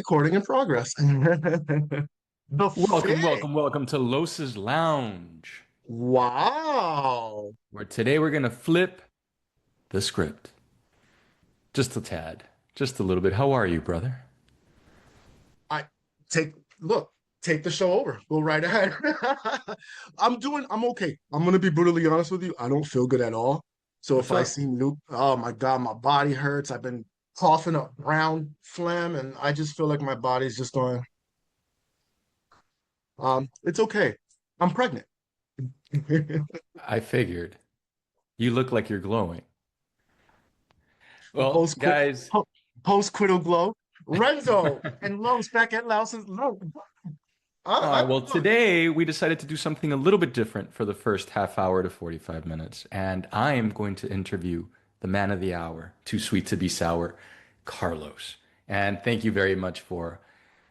recording in progress. The Welcome, fit. welcome, welcome to Los's Lounge, Wow. where today we're going to flip the script. Just a tad, just a little bit. How are you, brother? I take look, take the show over. Go right ahead. I'm okay. I'm gonna be brutally honest with you. I don't feel good at all. So What's if I up? see Luke, oh my God, my body hurts. I've been coughing up brown phlegm, and I just feel like my body's just going, it's okay. I'm pregnant. I figured. You look like you're glowing. Well, Post quit guys, post quittal glow. Renzo and Los back at Laos's Lo. all right, well, Look, today we decided to do something a little bit different for the first half hour to 45 minutes, and I am going to interview the man of the hour, too sweet to be sour, Carlos. And thank you very much for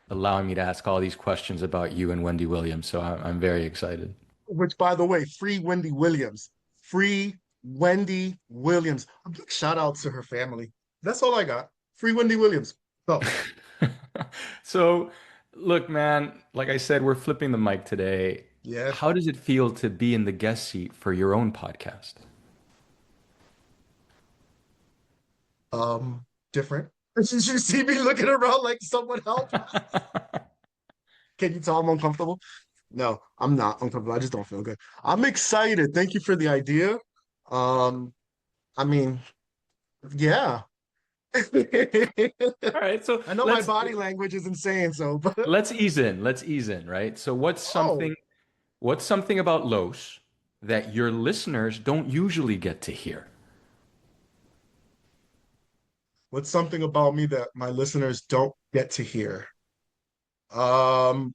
allowing me to ask all these questions about you and Wendy Williams. So I'm very excited. which by the way, free Wendy Williams. Free Wendy Williams. A big shout out to her family. That's all I got. Free Wendy Williams. So So, look, man, like I said, we're flipping the mic today. yeah. How does it feel to be in the guest seat for your own podcast? Um, Different. Did you see me looking around like someone help? Can you tell I'm uncomfortable? No, I'm not uncomfortable. I just don't feel good. I'm excited. Thank you for the idea. Um, I mean, yeah. All right, so I know my let's body language isn't saying so, but let's ease in. Let's ease in, right? So oh, what's something about Los that your listeners don't usually get to hear, what's something about me that my listeners don't get to hear? Um,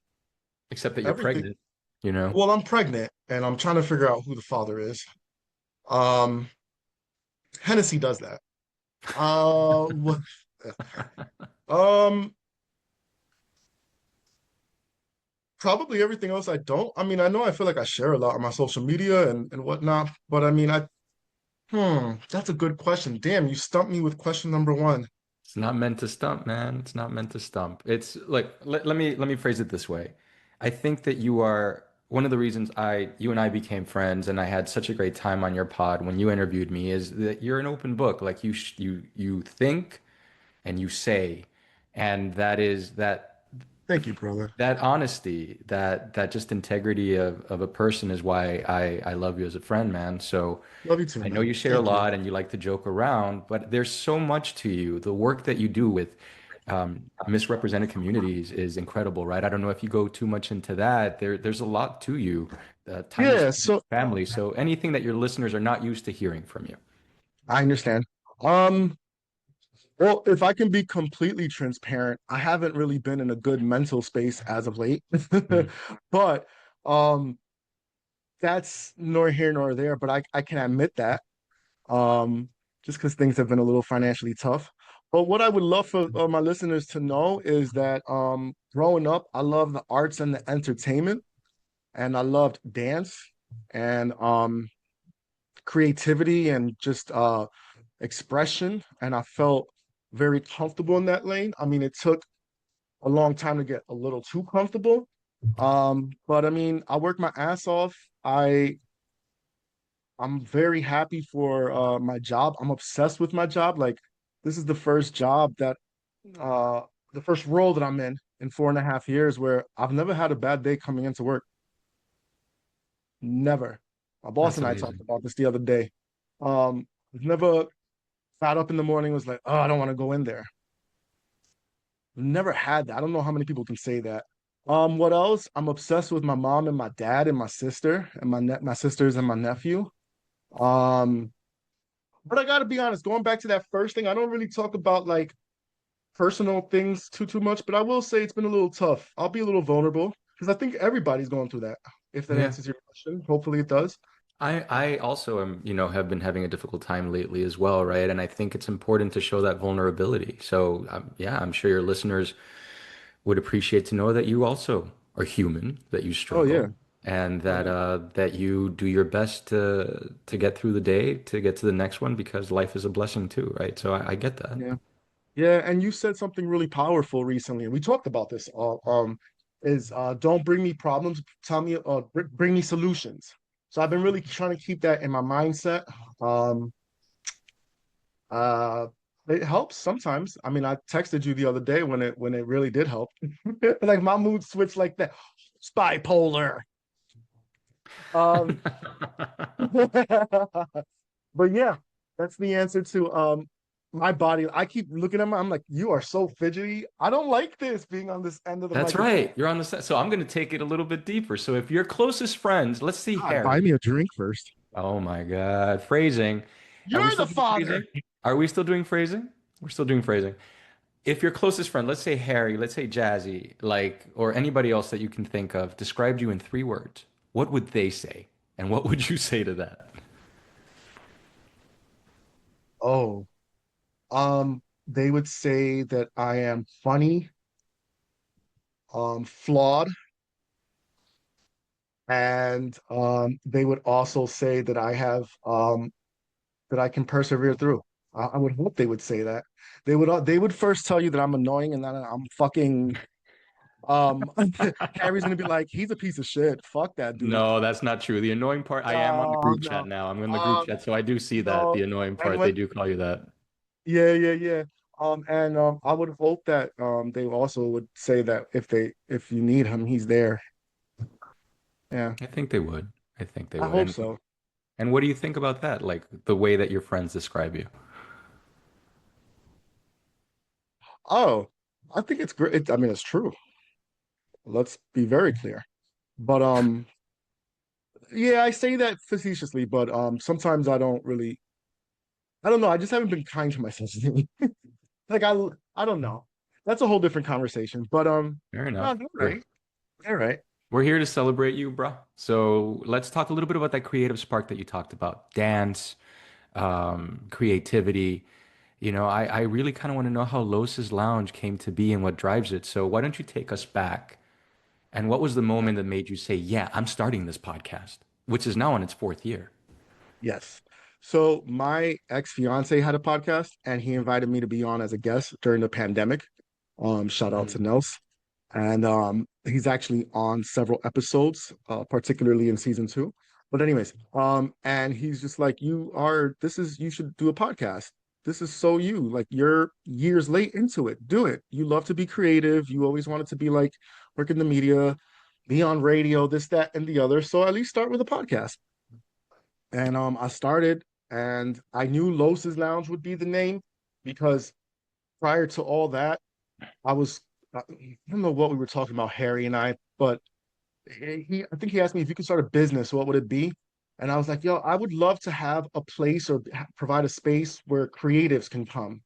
except that you're Everything. pregnant, you know? Well, I'm pregnant and I'm trying to figure out who the father is. Um, Hennessy does that. What- um, Probably everything else I don't. I mean, I know I feel like I share a lot on my social media and whatnot, but I mean, that's a good question. Damn, you stumped me with question number one. It's not meant to stump, man. It's not meant to stump. It's like let me phrase it this way. I think that you are one of the reasons you and I became friends and I had such a great time on your pod when you interviewed me is that you're an open book. Like you think and you say, and Thank you, brother. that honesty, that just integrity of a person is why I love you as a friend, man. So Love you too, I know man. you share a Thank you. lot and you like to joke around, but there's so much to you. The work that you do with misrepresented communities is incredible, right? I don't know if you go too much into that. There's a lot to you, ties Yeah, to your so family. So anything that your listeners are not used to hearing from you. I understand. Um, Well, if I can be completely transparent, I haven't really been in a good mental space as of late. Mm. But um that's nor here nor there, but I can admit that. Um just because things have been a little financially tough. But what I would love for my listeners to know is that growing up, I love the arts and the entertainment, and I loved dance and creativity and just expression, and I felt very comfortable in that lane. I mean, it took a long time to get a little too comfortable. But I mean, I work my ass off. I'm very happy for my job. I'm obsessed with my job. Like this is the first job that uh the first role that I'm in 4.5 years where I've never had a bad day coming into work. Never. My boss That's and I talked amazing. about this the other day. I've never sat up in the morning was like, oh, I don't want to go in there. Never had that. I don't know how many people can say that. What else? I'm obsessed with my mom and my dad and my sister and my sisters and my nephew. Um, but I gotta be honest, going back to that first thing, I don't really talk about like personal things too much, but I will say it's been a little tough. I'll be a little vulnerable because I think everybody's going through that. If that Yeah. answers your question, hopefully it does. I also am, have been having a difficult time lately as well, right? And I think it's important to show that vulnerability. So, yeah, I'm sure your listeners would appreciate to know that you also are human, that you Oh yeah. struggle, and Oh that yeah. that you do your best to get through the day, to get to the next one, because life is a blessing too, right? So I get that. Yeah. Yeah, and you said something really powerful recently, and we talked about this. Is don't bring me problems, tell me, bring me solutions. So I've been really trying to keep that in my mindset. Um, uh, it helps sometimes. I mean, I texted you the other day when it really did help. Like my mood switched like that. It's bipolar. Um, but yeah, that's the answer to my body. I keep looking at my, I'm like, you are so fidgety. I don't like this being on this end of the That's microphone. right. You're on the set. So I'm going to take it a little bit deeper. So if your closest friends, let's see God, buy Harry. me a drink first. Oh my God. Phrasing. Are we You're still the doing father. phrasing? Are we still doing phrasing? We're still doing phrasing. If your closest friend, let's say Harry, let's say Jazzy, like, or anybody else that you can think of, described you in 3 words, what would they say? And what would you say to that? Oh, they would say that I am funny, flawed, and they would also say that I have that I can persevere through. I would hope they would say that. They would first tell you that I'm annoying and that I'm fucking Harry's gonna be like, he's a piece of shit. Fuck that dude. No, that's not true. The annoying part, I am on the No, group chat no. now. I'm in the group Um, chat, so I do see that. no. The annoying And part, they when do call you that. yeah, yeah, yeah. And I would hope that they also would say that if you need him, he's there. Yeah. I think they would. I think they I would. hope so. And what do you think about that? Like the way that your friends describe you? Oh, I think it's great. I mean, it's true. Let's be very clear. But yeah, I say that facetiously, but sometimes I don't know. I just haven't been kind to myself. Like I don't know. That's a whole different conversation. But Fair no, enough. they're right. They're right. We're here to celebrate you, bro. So let's talk a little bit about that creative spark that you talked about. Dance, creativity. I really kind of want to know how Los's Lounge came to be and what drives it. So why don't you take us back? And what was the moment that made you say, yeah, I'm starting this podcast, which is now on its fourth year? Yes. So my ex-fiance had a podcast and he invited me to be on as a guest during the pandemic. Shout out to Mm. Nels. And he's actually on several episodes, particularly in season two. But anyways, and he's just like, you should do a podcast. This is so you, like you're years late into it. Do it. You love to be creative. You always wanted to be like work in the media, be on radio, this, that, and the other. So at least start with a podcast. And I started, and I knew Los's Lounge would be the name because prior to all that, I don't know what we were talking about, Harry and I, but I think he asked me if you could start a business, what would it be? And I was like, yo, I would love to have a place or provide a space where creatives can come,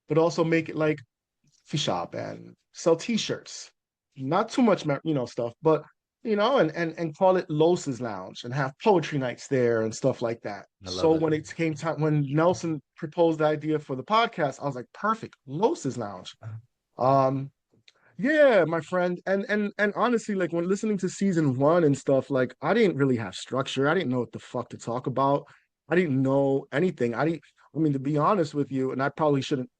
but also make it like coffee shop and sell t-shirts. Not too much, stuff, but and call it Los's Lounge and have poetry nights there and stuff like that. I So love it. when it came time when Nelson proposed the idea for the podcast, I was like, perfect, Los's Lounge. Um, yeah, my friend. And honestly, like when listening to season one and stuff, like I didn't really have structure. I didn't know what the fuck to talk about. I didn't know anything. I mean, to be honest with you, and I probably shouldn't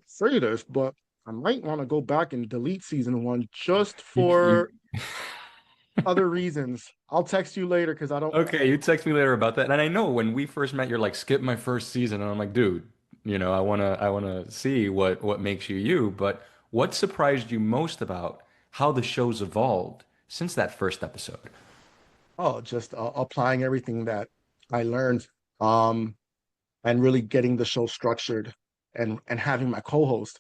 say this, but I might want to go back and delete season one just You, for other reasons. I'll text you later because I don't. okay, you text me later about that. And I know when we first met, you're like, skip my first season. And I'm like, dude, I wanna see what makes you you. But what surprised you most about how the show's evolved since that first episode? Oh, just applying everything that I learned, um, and really getting the show structured and having my co-host.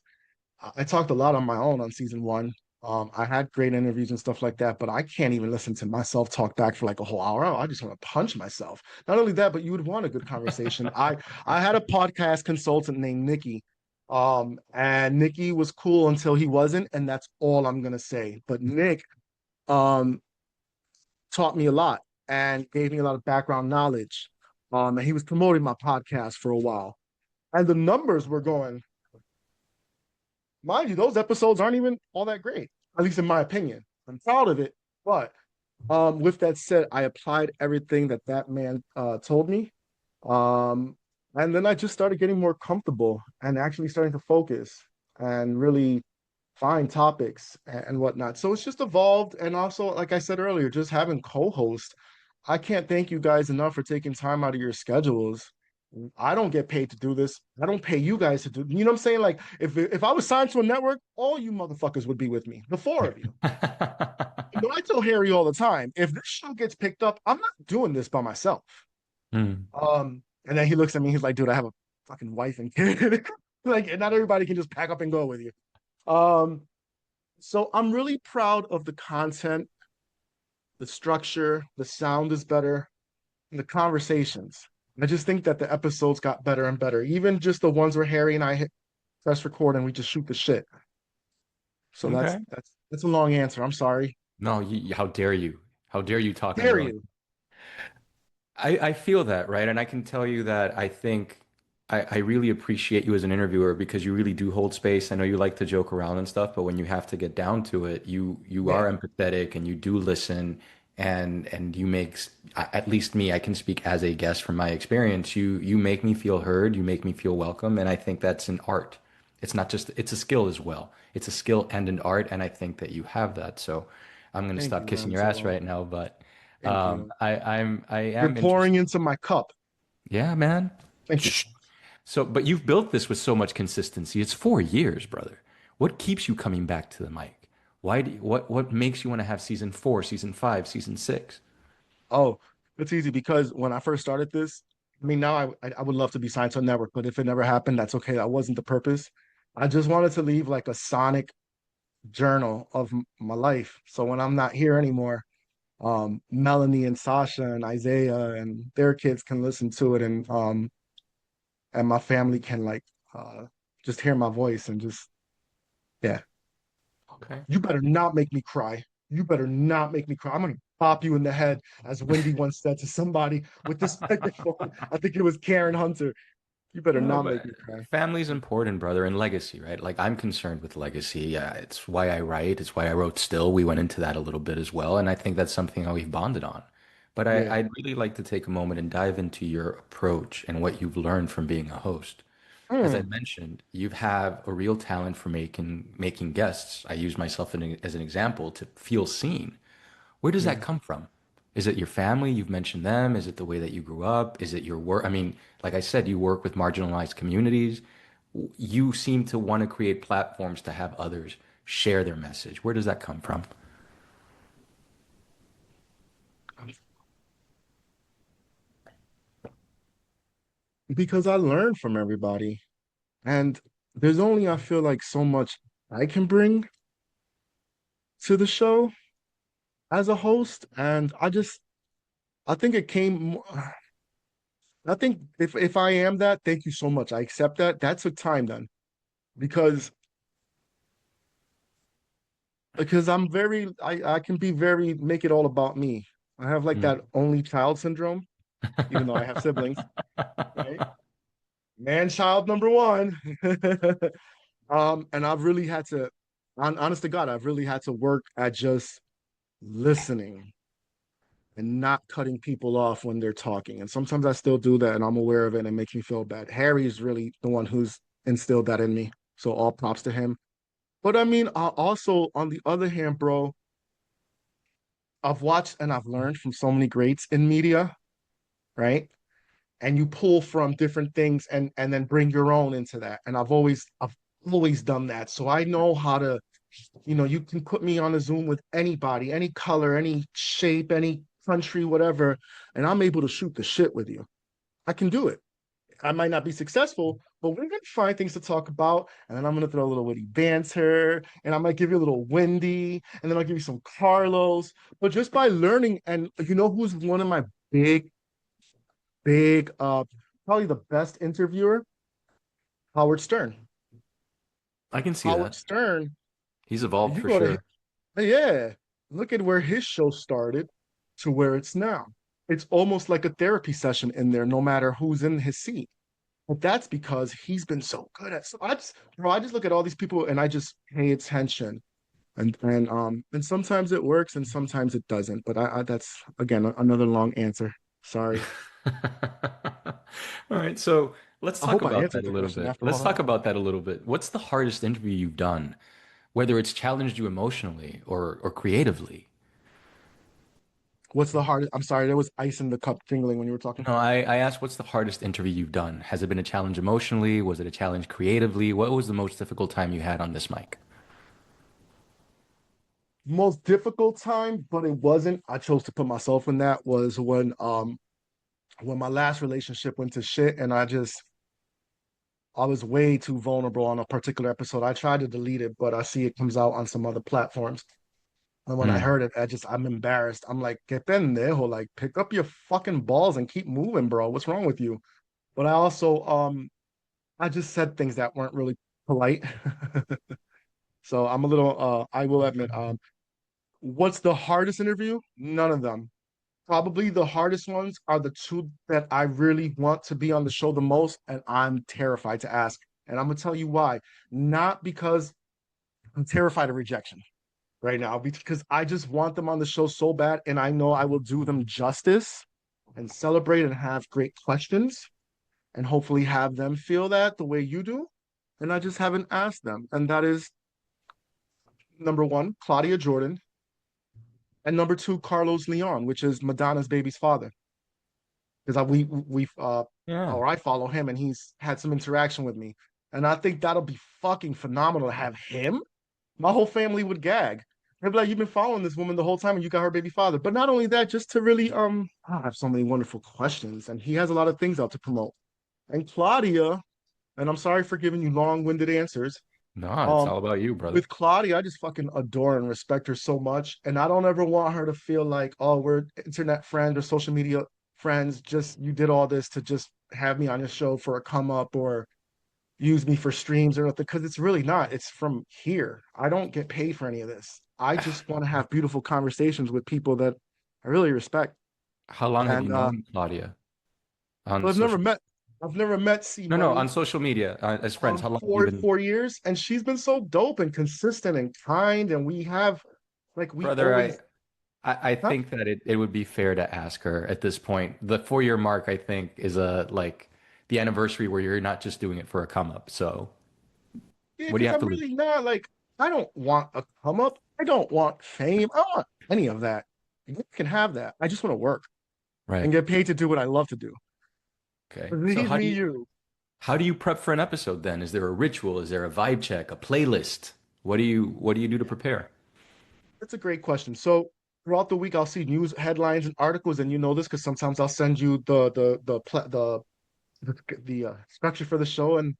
I talked a lot on my own on season one. I had great interviews and stuff like that, but I can't even listen to myself talk back for like a whole hour. I just want to punch myself. Not only that, but you would want a good conversation. I had a podcast consultant named Nikki. And Nikki was cool until he wasn't, and that's all I'm gonna say. But Nick um taught me a lot and gave me a lot of background knowledge. And he was promoting my podcast for a while. And the numbers were going, mind you, those episodes aren't even all that great, at least in my opinion. I'm proud of it, but with that said, I applied everything that that man told me, um, and then I just started getting more comfortable and actually starting to focus. and really find topics and whatnot. So it's just evolved. And also, like I said earlier, just having co-hosts. I can't thank you guys enough for taking time out of your schedules. I don't get paid to do this. I don't pay you guys to do. You know what I'm saying? Like if I was signed to a network, all you motherfuckers would be with me, the four of you. You know, I tell Harry all the time, if this show gets picked up, I'm not doing this by myself. Hmm. And then he looks at me, he's like, dude, I have a fucking wife and kid. Like, not everybody can just pack up and go with you. Um, so I'm really proud of the content, the structure, the sound is better, and the conversations. I just think that the episodes got better and better. Even just the ones where Harry and I hit press record and we just shoot the shit. So that's Okay. that's a long answer. I'm sorry. No, how dare you? How dare you talk Dare under oath? you? I feel that, right? And I can tell you that I think I really appreciate you as an interviewer because you really do hold space. I know you like to joke around and stuff, but when you have to get down to it, you Yeah. are empathetic and you do listen and you make at least me, I can speak as a guest from my experience. You make me feel heard, you make me feel welcome, and I think that's an art. It's not just it's a skill as well. It's a skill and an art, and I think that you have that. So I'm gonna Thank stop you, kissing your ass Renzo. right now, but Thank you. I You're am pouring interested. into my cup. Yeah, man. Thank you. Shh. So, but you've built this with so much consistency. It's 4 years, brother. What keeps you coming back to the mic? What makes you want to have season four, season five, season six? Oh, it's easy because when I first started this, I mean, now I would love to be signed to a network, but if it never happened, that's okay. That wasn't the purpose. I just wanted to leave like a sonic journal of my life. So when I'm not here anymore, Melanie and Sasha and Isaiah and their kids can listen to it, and my family can like just hear my voice and just yeah. Okay. You better not make me cry. You better not make me cry. I'm gonna pop you in the head, as Wendy once said to somebody with this microphone. I think it was Karen Hunter. You better No, not make but me cry. family's important, brother, and legacy, right? Like I'm concerned with legacy. It's why I write. It's why I wrote Still. We went into that a little bit as well, and I think that's something that we've bonded on. But Yeah. I'd really like to take a moment and dive into your approach and what you've learned from being a host. As I Hmm. mentioned, you have a real talent for making guests. I use myself as an example to feel seen. Where does that Yeah. come from? Is it your family? You've mentioned them. Is it the way that you grew up? Is it your work? I mean, like I said, you work with marginalized communities. You seem to want to create platforms to have others share their message. Where does that come from? Because I learned from everybody. And there's only, I feel like, so much I can bring to the show as a host. And I think it came, I think if I am that, thank you so much. I accept that. That took time then because I'm I can be very make it all about me. I have like Mm. that only child syndrome, even though I have siblings, right? Man child number one. And I've really had to, honest to God, I've really had to work at just listening and not cutting people off when they're talking. And sometimes I still do that and I'm aware of it and it makes me feel bad. Harry's really the one who's instilled that in me. So all props to him. But I mean, also on the other hand, bro, I've watched and I've learned from so many greats in media, right? And you pull from different things and then bring your own into that. And I've always done that. So I know how to, you can put me on a Zoom with anybody, any color, any shape, any country, whatever, and I'm able to shoot the shit with you. I can do it. I might not be successful, but we're gonna find things to talk about, and then I'm gonna throw a little witty banter, and I might give you a little Wendy, and then I'll give you some Carlos. But just by learning, and you know who's one of my big, big, probably the best interviewer? Howard Stern. I can see Howard that. Stern, He's evolved you for go to, sure. yeah, look at where his show started to where it's now. It's almost like a therapy session in there, no matter who's in his seat. But that's because he's been so good at. So I just look at all these people and I just pay attention, and sometimes it works and sometimes it doesn't. But I that's again another long answer. Sorry. All right. So Let's I talk hope I about answered that a the little question bit. after all Let's talk that. about that a little bit. What's the hardest interview you've done, whether it's challenged you emotionally or creatively? What's the hardest? I'm sorry, there was ice in the cup jingling when you were talking. No, I asked, what's the hardest interview you've done? Has it been a challenge emotionally? Was it a challenge creatively? What was the most difficult time you had on this mic? Most difficult time, but it wasn't. I chose to put myself in that was when my last relationship went to shit and I was way too vulnerable on a particular episode. I tried to delete it, but I see it comes out on some other platforms. And when I Mm. heard it, I'm embarrassed. I'm like, que pendejo, like pick up your fucking balls and keep moving, bro. What's wrong with you? But I also I just said things that weren't really polite. So I'm a little I will admit, what's the hardest interview? None of them. Probably the hardest ones are the two that I really want to be on the show the most, and I'm terrified to ask. And I'm gonna tell you why. Not because I'm terrified of rejection right now, because I just want them on the show so bad, and I know I will do them justice and celebrate and have great questions and hopefully have them feel that the way you do. And I just haven't asked them. And that is number one, Claudia Jordan, and number two, Carlos Leon, which is Madonna's baby's father. Because Yeah. or I follow him and he's had some interaction with me. And I think that'll be fucking phenomenal to have him. My whole family would gag. They'd be like, you've been following this woman the whole time and you got her baby father. But not only that, just to really I have so many wonderful questions and he has a lot of things out to promote. And Claudia, and I'm sorry for giving you long-winded answers. No, it's Um, all about you, brother. with Claudia, I just fucking adore and respect her so much. And I don't ever want her to feel like, oh, we're internet friends or social media friends. Just you did all this to just have me on your show for a come up or use me for streams or nothing. Because it's really not. It's from here. I don't get paid for any of this. I just want to have beautiful conversations with people that I really respect. How long have you And known Claudia on but social? I've never met C No, no, on Money. social media, as friends. How long have you been, 4 years, and she's been so dope and consistent and kind, and we have like we brother? always I huh? think that it would be fair to ask her at this point. The 4 year mark, I think, is a like the anniversary where you're not just doing it for a come up. So Yeah, what do you because have I'm to lose? really not like I don't want a come up. I don't want fame. I don't want any of that. You can have that. I just want to work Right. and get paid to do what I love to do. Okay. So Believe me, you. how do you prep for an episode then? Is there a ritual? Is there a vibe check, a playlist? What do you do to prepare? That's a great question. So throughout the week, I'll see news headlines and articles, and you know this because sometimes I'll send you the structure for the show, and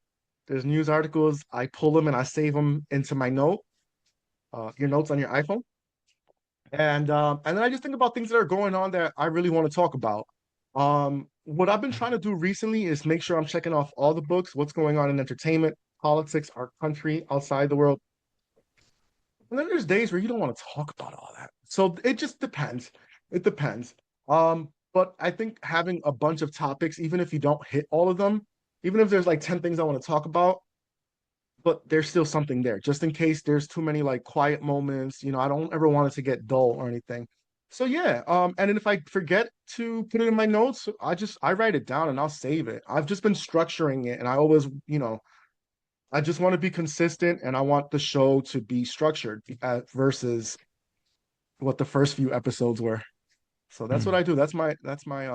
there's news articles. I pull them and I save them into my your notes on your iPhone. And then I just think about things that are going on that I really want to talk about. What I've been trying to do recently is make sure I'm checking off all the books, what's going on in entertainment, politics, our country, outside the world. And then there's days where you don't want to talk about all that. So it just depends. It depends. But I think having a bunch of topics, even if you don't hit all of them, even if there's like 10 things I want to talk about, but there's still something there just in case there's too many like quiet moments. I don't ever want it to get dull or anything. So yeah, and then if I forget to put it in my notes, I write it down and I'll save it. I've just been structuring it, and I always, I just want to be consistent and I want the show to be structured versus what the first few episodes were. So that's what Hmm. I do. That's my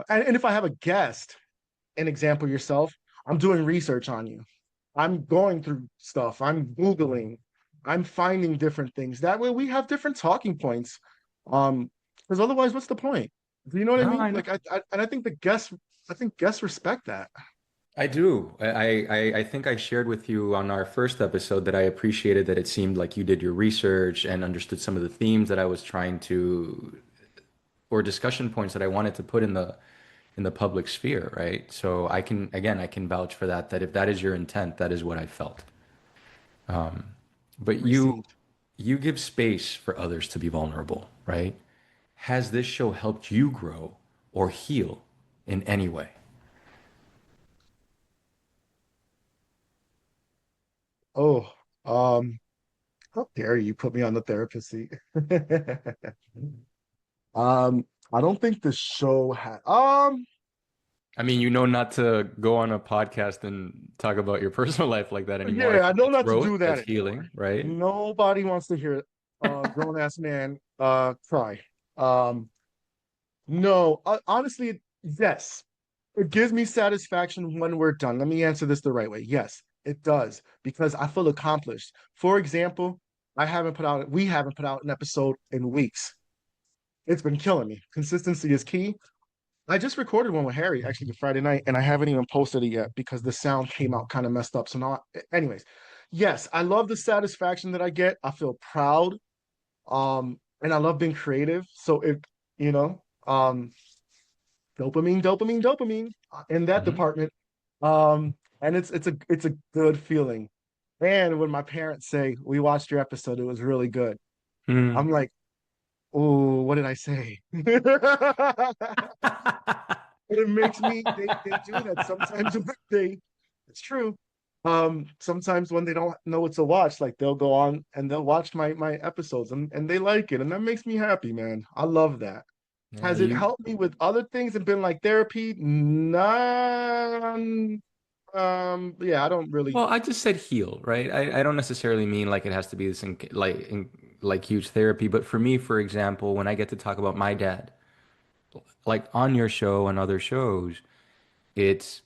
and if I have a guest, an example yourself, I'm doing research on you. I'm going through stuff. I'm Googling. I'm finding different things. That way we have different talking points. Because otherwise, what's the point? Do you know what I No, mean? I know. And I think I think guests respect that. I do. I think I shared with you on our first episode that I appreciated that it seemed like you did your research and understood some of the themes that I was trying to, or discussion points that I wanted to put in the public sphere, right? So I can, again, I can vouch for that, that if that is your intent, that is what I felt. But Received. you give space for others to be vulnerable, right? Has this show helped you grow or heal in any way? Oh, how dare you put me on the therapist seat? I don't think the show had. I mean, you know not to go on a podcast and talk about your personal life like that anymore. I Yeah, I think know that's not to growth, do that that's anymore. healing, right? Nobody wants to hear a grown ass man cry. Um, no, honestly, yes. It gives me satisfaction when we're done. Let me answer this the right way. Yes, it does because I feel accomplished. For example, we haven't put out an episode in weeks. It's been killing me. Consistency is key. I just recorded one with Harry actually Friday night, and I haven't even posted it yet because the sound came out kind of messed up. So now, anyways, yes, I love the satisfaction that I get. I feel proud, and I love being creative. So you know, dopamine, dopamine, dopamine in that Hmm. department. And it's a good feeling. And when my parents say we watched your episode, it was really good. Hmm. I'm like, oh, what did I say? But it makes me they do that sometimes when they it's true. Sometimes when they don't know what to watch, like they'll go on and they'll watch my episodes and they like it, and that makes me happy, man. I love that. Yeah, Has it you. helped me with other things and been like therapy? None. Yeah, I don't really. Well, I just said heal, right? I don't necessarily mean like it has to be this like huge therapy, but for me, for example, when I get to talk about my dad, like on your show and other shows, it's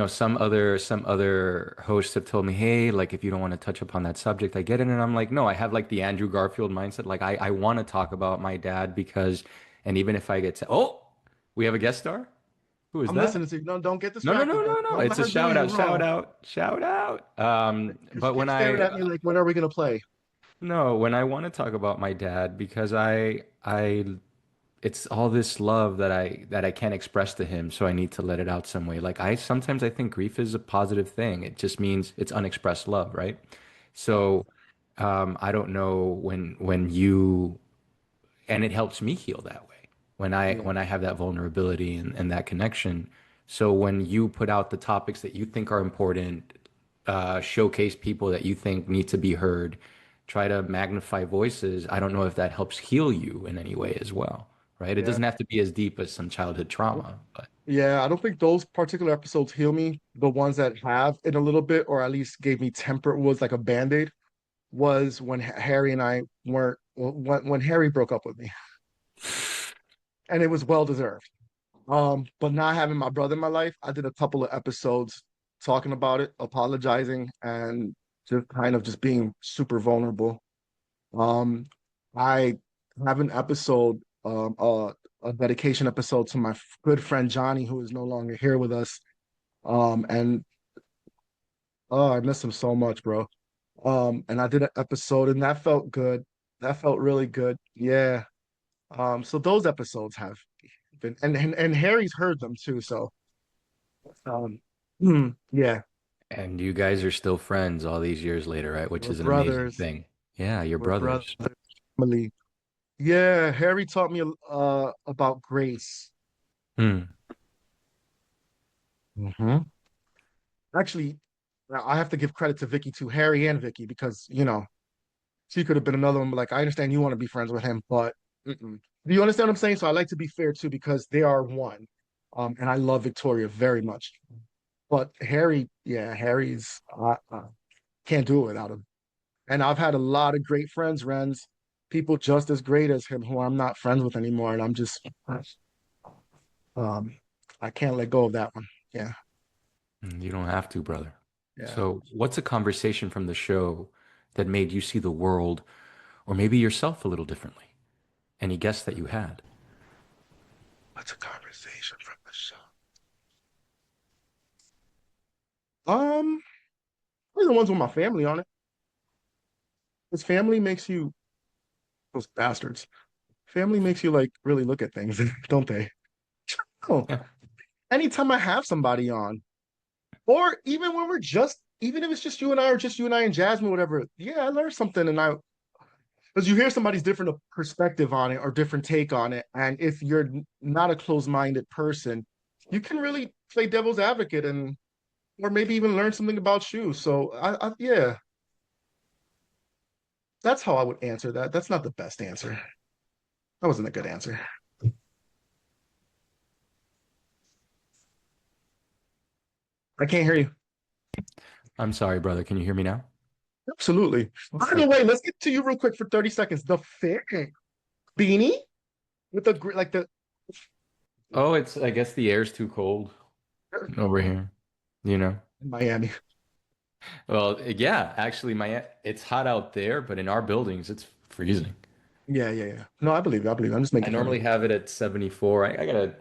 some other hosts have told me, hey, like if you don't want to touch upon that subject, I get it. And I'm like, no, I have like the Andrew Garfield mindset. Like I want to talk about my dad because, and even if I get to, oh, we have a guest star. Who is I'm that? listening to you. No, don't get No, no, distracted. no, no, no. Don't let It's a her do shout you out, shout wrong. out, shout out. Because she But when keeps staring I at me like, when are we gonna play? no, when I want to talk about my dad because it's all this love that I can't express to him, so I need to let it out some way. Like I sometimes I think grief is a positive thing. It just means it's unexpressed love, right? So I don't know when you and it helps me heal that way Yeah, when I have that vulnerability and that connection. So when you put out the topics that you think are important, showcase people that you think need to be heard, try to magnify voices, I don't know if that helps heal you in any way as well, right? It yeah. doesn't have to be as deep as some childhood trauma, but Yeah, I don't think those particular episodes heal me. The ones that have in a little bit, or at least gave me temper, was like a band-aid, was when Harry and I weren't, when Harry broke up with me, and it was well deserved. But not having my brother in my life, I did a couple of episodes talking about it, apologizing, and just kind of just being super vulnerable. Um, I have an episode, a dedication episode to my good friend Johnny, who is no longer here with us. And oh, I miss him so much, bro. And I did an episode, and that felt good. That felt really good. Yeah. So those episodes have been, and Harry's heard them too. So, um, yeah, and you guys are still friends all these years later, right? Which we're is an amazing brothers. thing. Yeah, you're We're brothers. brothers. Family. Yeah, Harry taught me about grace. Hmm. Hmm. Actually, I have to give credit to Vicky too, Harry and Vicky, because she could have been another one. But like, I understand you want to be friends with him, but do you understand what I'm saying? So I like to be fair too, because they are one. And I love Victoria very much. But Harry, yeah, Harry's can't do it without him. And I've had a lot of great friends, Renz, people just as great as him who I'm not friends with anymore, and I'm just um I can't let go of that one. Yeah, You don't have to, brother. yeah. So, what's a conversation from the show that made you see the world or maybe yourself a little differently? Any guess that you had? What's a conversation from the show? Um, Probably the ones with my family on it. Because family makes you those bastards. Family makes you like really look at things, don't they? Oh, Yeah. anytime I have somebody on, or even when even if it's just you and I, or just you and I and Jasmine, whatever. Yeah, I learned something, and I because you hear somebody's different perspective on it or different take on it, and if you're not a closed-minded person, you can really play devil's advocate and or maybe even learn something about you. So yeah, that's how I would answer that. That's not the best answer. That wasn't a good answer. I can't hear you. I'm sorry, brother. Can you hear me now? Absolutely. By the Okay. way, let's get to you real quick for 30 seconds. The fit beanie with the like the Oh, it's I guess the air's too cold over here, you know. Miami. Well, yeah, actually it's hot out there, but in our buildings it's freezing. Yeah, yeah, yeah. No, I believe you. I believe you. I'm just I making fun of normally you. have it at 74.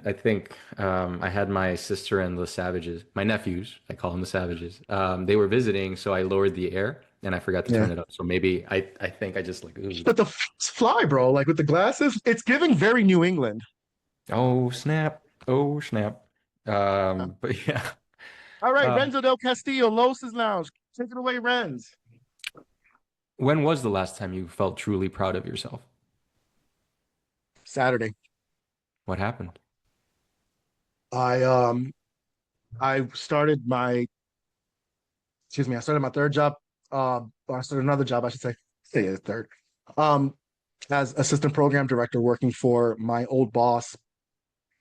I think I had my sister and the Savages, my nephews, I call them the Savages. They were visiting, so I lowered the air and I forgot to Yeah. turn it up. So maybe I think I just like ooh. But the fly, bro, like with the glasses, it's giving very New England. Oh snap. Oh snap. But yeah. All right, Uh, Renzo del Castillo, Los's Lounge. Take it away, Renz. when was the last time you felt truly proud of yourself? Saturday. What happened? I um I started my I started my third job. I started another job, I should say a third. Um, as assistant program director working for my old boss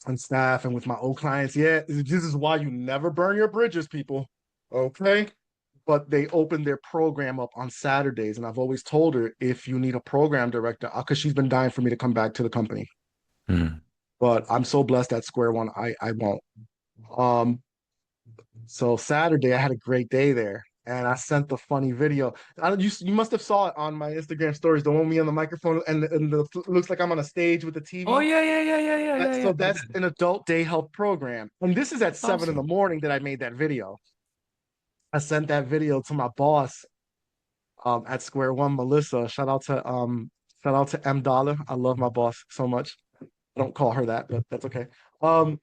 and staff and with my old clients. Yeah, this is why you never burn your bridges, people. Okay. But they opened their program up on Saturdays. And I've always told her if you need a program director, because she's been dying for me to come back to the company. Hmm. But I'm so blessed at Square One, I won't. Um, so Saturday I had a great day there. And I sent the funny video. I don't, you must have saw it on my Instagram stories, the one with me on the microphone and the looks like I'm on a stage with the Oh TV. yeah, yeah, yeah, yeah, yeah, yeah, yeah. So I that's did. an adult day health program. And this is at 7 in the Awesome. morning that I made that video. I sent that video to my boss at Square One, Melissa. Shout out to M Dollar. I love my boss so much. I don't call her that, but that's okay. Um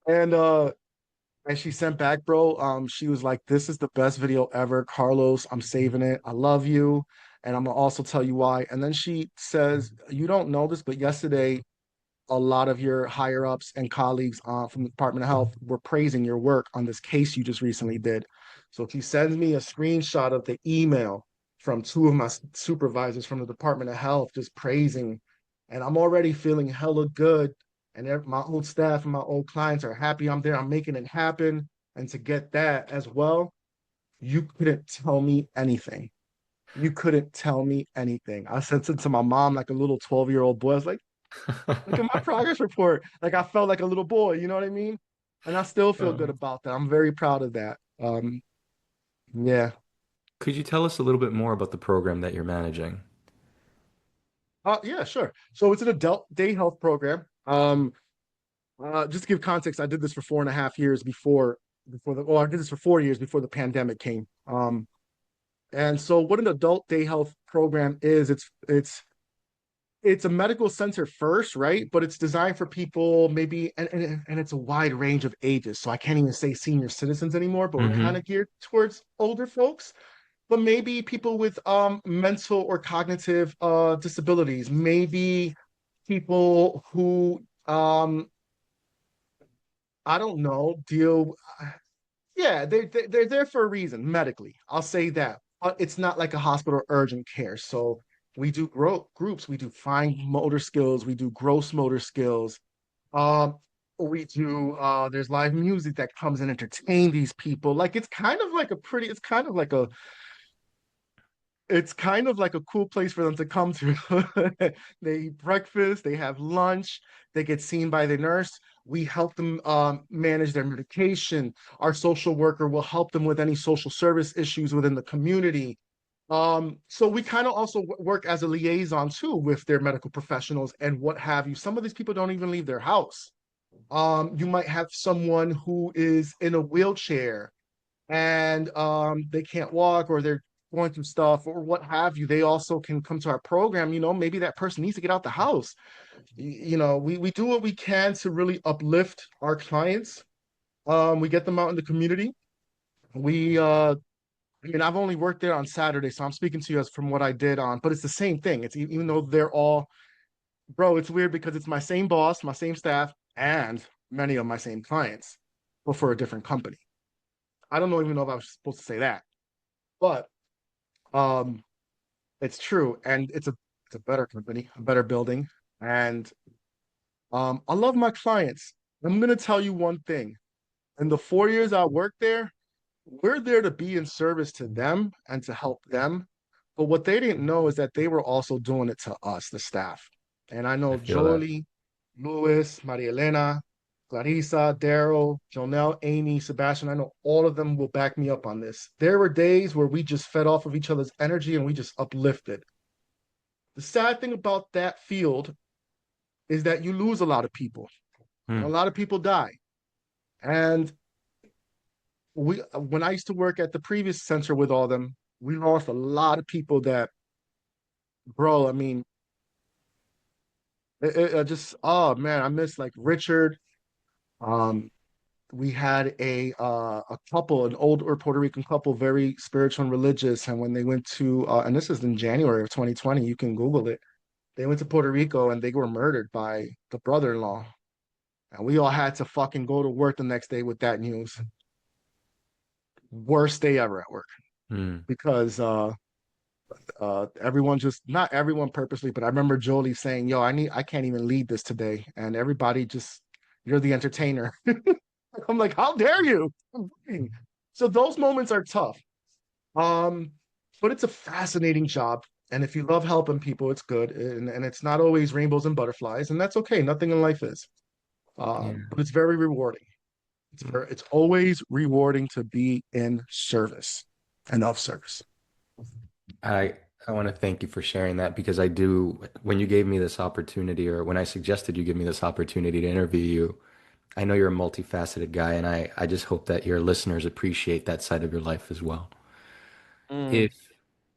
and and she sent back, bro. She was like, "This is the best video ever, Carlos. I'm saving it. I love you, and I'm gonna also tell you why." And then she says, "You don't know this, but yesterday a lot of your higher ups and colleagues from the Department of Health were praising your work on this case you just recently did." So he sends me a screenshot of the email from two of my supervisors from the Department of Health just praising, and I'm already feeling hella good. And my old staff and my old clients are happy I'm there. I'm making it happen. And to get that as well, you couldn't tell me anything. You couldn't tell me anything. I sent it to my mom like a little 12-year-old boy. I was like, look at my progress report. Like I felt like a little boy, you know what I mean? And I still feel good Um, about that. I'm very proud of that. Yeah. could you tell us a little bit more about the program that you're managing? Yeah, sure. So it's an adult day health program. Just to give context, I did this for 4.5 years well, I did this for 4 years before the pandemic came. And so what an adult day health program is, it's a medical center first, right? But it's designed for people maybe, and it's a wide range of ages. So I can't even say senior citizens anymore, but we're kind Hmm. of geared towards older folks. But maybe people with mental or cognitive disabilities, maybe people who I don't know, deal yeah, they're there for a reason medically. I'll say that. But it's not like a hospital urgent care. So we do groups, we do fine motor skills, we do gross motor skills. Um, we do there's live music that comes and entertain these people. Like it's kind of like a cool place for them to come to. They eat breakfast, they have lunch, they get seen by the nurse. We help them manage their medication. Our social worker will help them with any social service issues within the community. So we kind of also work as a liaison too with their medical professionals and what have you. Some of these people don't even leave their house. You might have someone who is in a wheelchair and they can't walk or they're going through stuff or what have you. They also can come to our program. Maybe that person needs to get out the house. We do what we can to really uplift our clients. We get them out in the community. I mean, I've only worked there on Saturday, so I'm speaking to you as from what I did on, but it's the same thing. It's even though they're all, bro, it's weird because it's my same boss, my same staff, and many of my same clients, but for a different company. I don't even know if I was supposed to say that, but um, it's true, and it's a better company, a better building, and I love my clients. I'm gonna tell you one thing. In the 4 years I worked there, we're there to be in service to them and to help them. But what they didn't know is that they were also doing it to us, the staff. And I I know feel that. Jolie, Louis, Maria Elena, Clarissa, Daryl, Jonelle, Amy, Sebastian, I know all of them will back me up on this. There were days where we just fed off of each other's energy and we just uplifted. The sad thing about that field is that you lose a lot of people and a Hmm. lot of people die. And when I used to work at the previous center with all them, we lost a lot of people that, bro, I mean, it just, oh man, I miss like Richard. Um, we had a couple, an older Puerto Rican couple, very spiritual and religious. And when they went to and this is in January of 2020, you can Google it. They went to Puerto Rico and they were murdered by the brother-in-law. And we all had to fucking go to work the next day with that news. Worst day ever at work Hmm. because everyone just not everyone purposely, but I remember Jolie saying, "Yo, I can't even lead this today," and everybody just you're the entertainer. I'm like, how dare you? So those moments are tough. Um, but it's a fascinating job. And if you love helping people, it's good. And it's not always rainbows and butterflies, and that's okay. Nothing in life is. Yeah. But it's very rewarding. It's always rewarding to be in service and of service. I I want to thank you for sharing that because I do, when you gave me this opportunity or when I suggested you give me this opportunity to interview you, I know you're a multifaceted guy and I just hope that your listeners appreciate that side of your life as well. Mm. If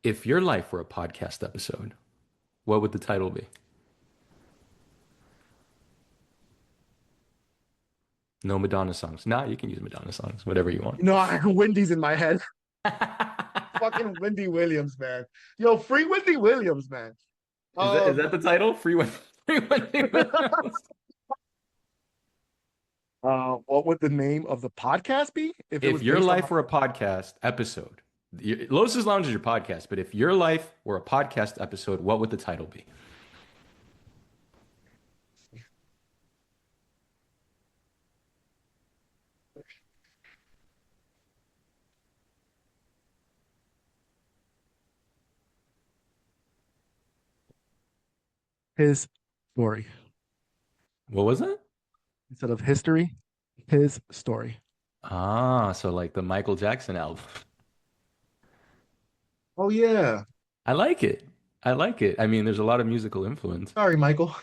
if your life were a podcast episode, what would the title be? No Madonna songs. Nah, you can use Madonna songs, whatever you want. You know, Wendy's in my head. Fucking Wendy Williams, man. Yo, free Wendy Williams, man. Is Um, that the title? Free Wendy Williams. what would the name of the podcast be if it If was your based on my life were a podcast episode, Lotus's Lounge is your podcast, but if your life were a podcast episode, what would the title be? his story What was it? instead of history? His story. Ah, so like the Michael Jackson album. Oh yeah. I like it. I like it. I mean, there's a lot of musical influence. Sorry, Michael.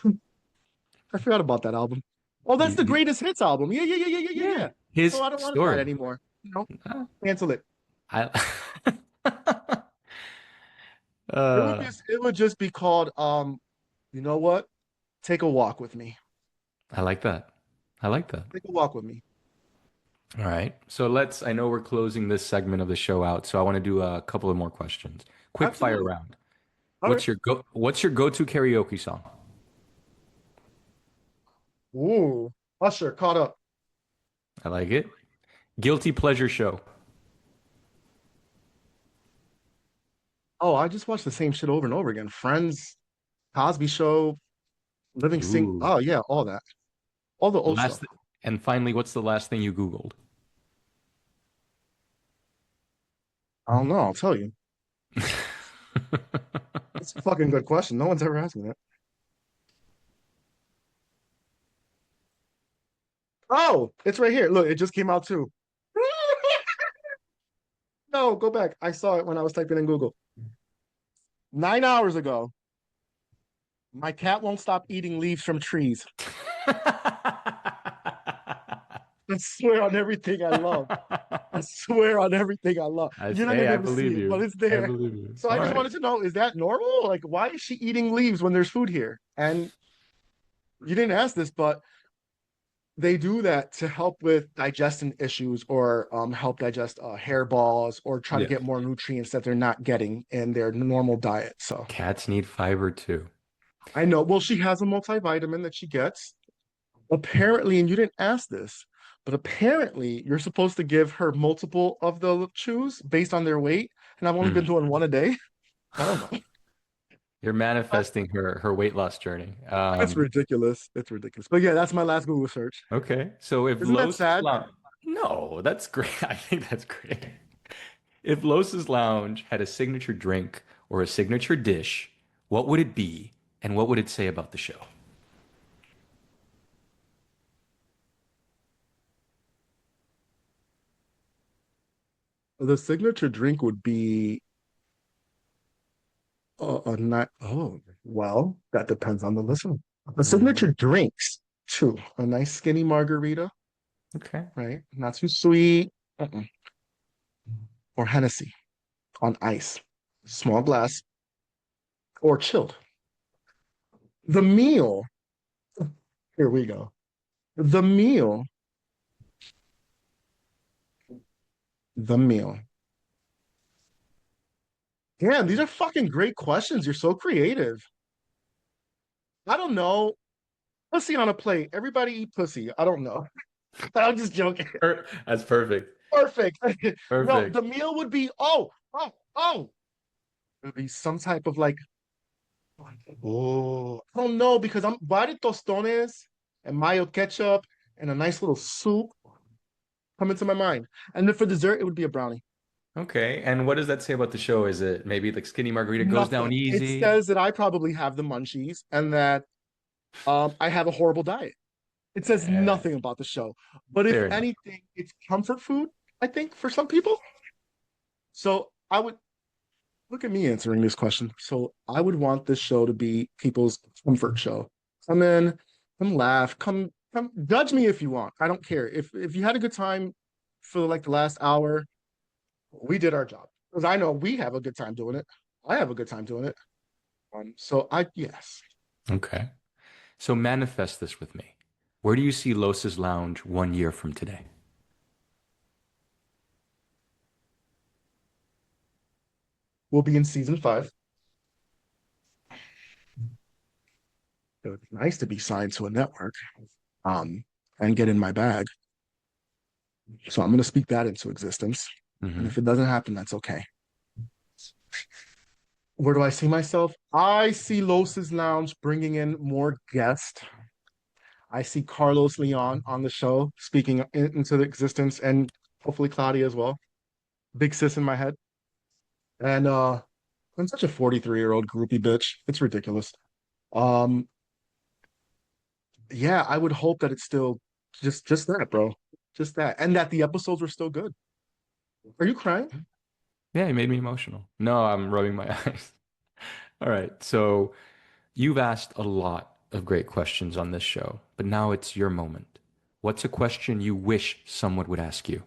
I forgot about that album. Oh, that's You, the you, greatest hits album. Yeah, yeah, yeah, yeah, yeah, yeah, yeah, yeah. So his I don't want that story. anymore. Ah, Cancel it. I, uh, It would just be called you know what? Take a walk with me. I like that. I like that. Take a walk with me. All right. So I know we're closing this segment of the show out, so I want to do a couple of more questions. Quick fire Absolutely. round. All right. What's your go-to karaoke song? Ooh. Usher caught up. I like it. Guilty pleasure show. Oh, I just watched the same shit over and over again. Friends, Cosby Show, Living Sing. Ooh. Oh yeah, all that. All the old stuff. Last and finally, what's the last thing you Googled? I don't know. I'll tell you. That's a fucking good question. No one's ever asked me that. Oh, it's right here. Look, it just came out too. No, go back. I saw it when I was typing in Google. 9 hours ago, my cat won't stop eating leaves from trees. I swear on everything I love. I swear on everything I love. You're not gonna Hey, be I able to see believe it, but you. it's I there. believe you. So I All just right. wanted to know, is that normal? Like, why is she eating leaves when there's food here? And you didn't ask this, but they do that to help with digestion issues or help digest hairballs or try to Yeah. get more nutrients that they're not getting in their normal diet. So Cats need fiber too. I know. Well, she has a multivitamin that she gets. Apparently, and you didn't ask this, but apparently you're supposed to give her multiple of the chews based on their weight. And I've only been Hmm. doing one a day. I don't know. You're manifesting her weight loss journey. It's ridiculous. It's ridiculous. But yeah, that's my last Google search. Okay. So if Isn't that Los sad? Islam, No, that's great. I think that's great. If Los's Lounge had a signature drink or a signature dish, what would it be and what would it say about the show? The signature drink would be a night. Oh, well, that depends on the listener. The Mm, signature drinks, too. A nice skinny margarita, okay. right? Not too sweet. Uh-uh. Or Hennessy on ice, small glass, or chilled. The meal, here we go. The meal, the meal. Damn, these are fucking great questions. You're so creative. I don't know. Pussy on a plate. Everybody eat pussy. I don't know. I'm just joking. That's perfect. Perfect. No, Perfect. the meal would be oh. It would be some type of like I don't know because I'm why did tostones and mayo ketchup and a nice little soup come into my mind? And then for dessert, it would be a brownie. Okay. And what does that say about the show? Is it maybe like Skinny Margarita goes down Nothing. It easy? says that I probably have the munchies and that I have a horrible diet. It says Yeah, nothing about the show. But if fair enough. anything, it's comfort food, I think, for some people. So I would look at me answering this question. So I would want this show to be people's comfort show. Come in, come laugh, come judge me if you want. I don't care. If you had a good time for like the last hour, we did our job. Because I know we have a good time doing it. I have a good time doing it. So I yes. Okay. So manifest this with me. Where do you see Los's Lounge 1 year from today? We'll be in season 5. It would be nice to be signed to a network, um, and get in my bag. So I'm gonna speak that into existence. And Hmm. if it doesn't happen, that's okay. Where do I see myself? I see Los's Lounge bringing in more guests. I see Carlos Leon on the show speaking into the existence, and hopefully Claudia as well. Big sis in my head. And I'm such a 43-year-old groupie bitch. It's ridiculous. Um, yeah, I would hope that it's still just that, bro. Just that. And that the episodes were still good. Are you crying? Yeah, you made me emotional. No, I'm rubbing my eyes. All right. So you've asked a lot of great questions on this show, but now it's your moment. What's a question you wish someone would ask you?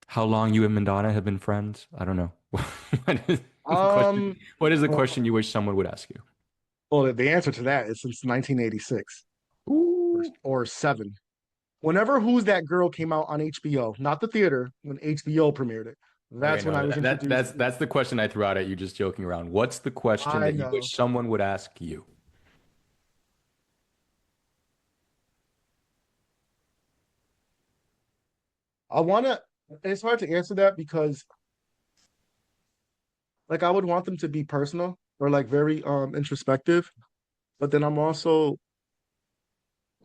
How long you and Madonna have been friends? I don't know. What is the question? Um, What is the well, question you wish someone would ask you? well, the answer to that is since 1986 Ooh. or seven. Whenever Who's That Girl came out on HBO, not the theater, when HBO premiered it, Okay, that's when no, I was introduced. that's the question I threw out at you just joking around. What's the question I that you know. wish someone would ask you? I want to, it's hard to answer that because, like, I would want them to be personal or, like, very introspective. But then I'm also,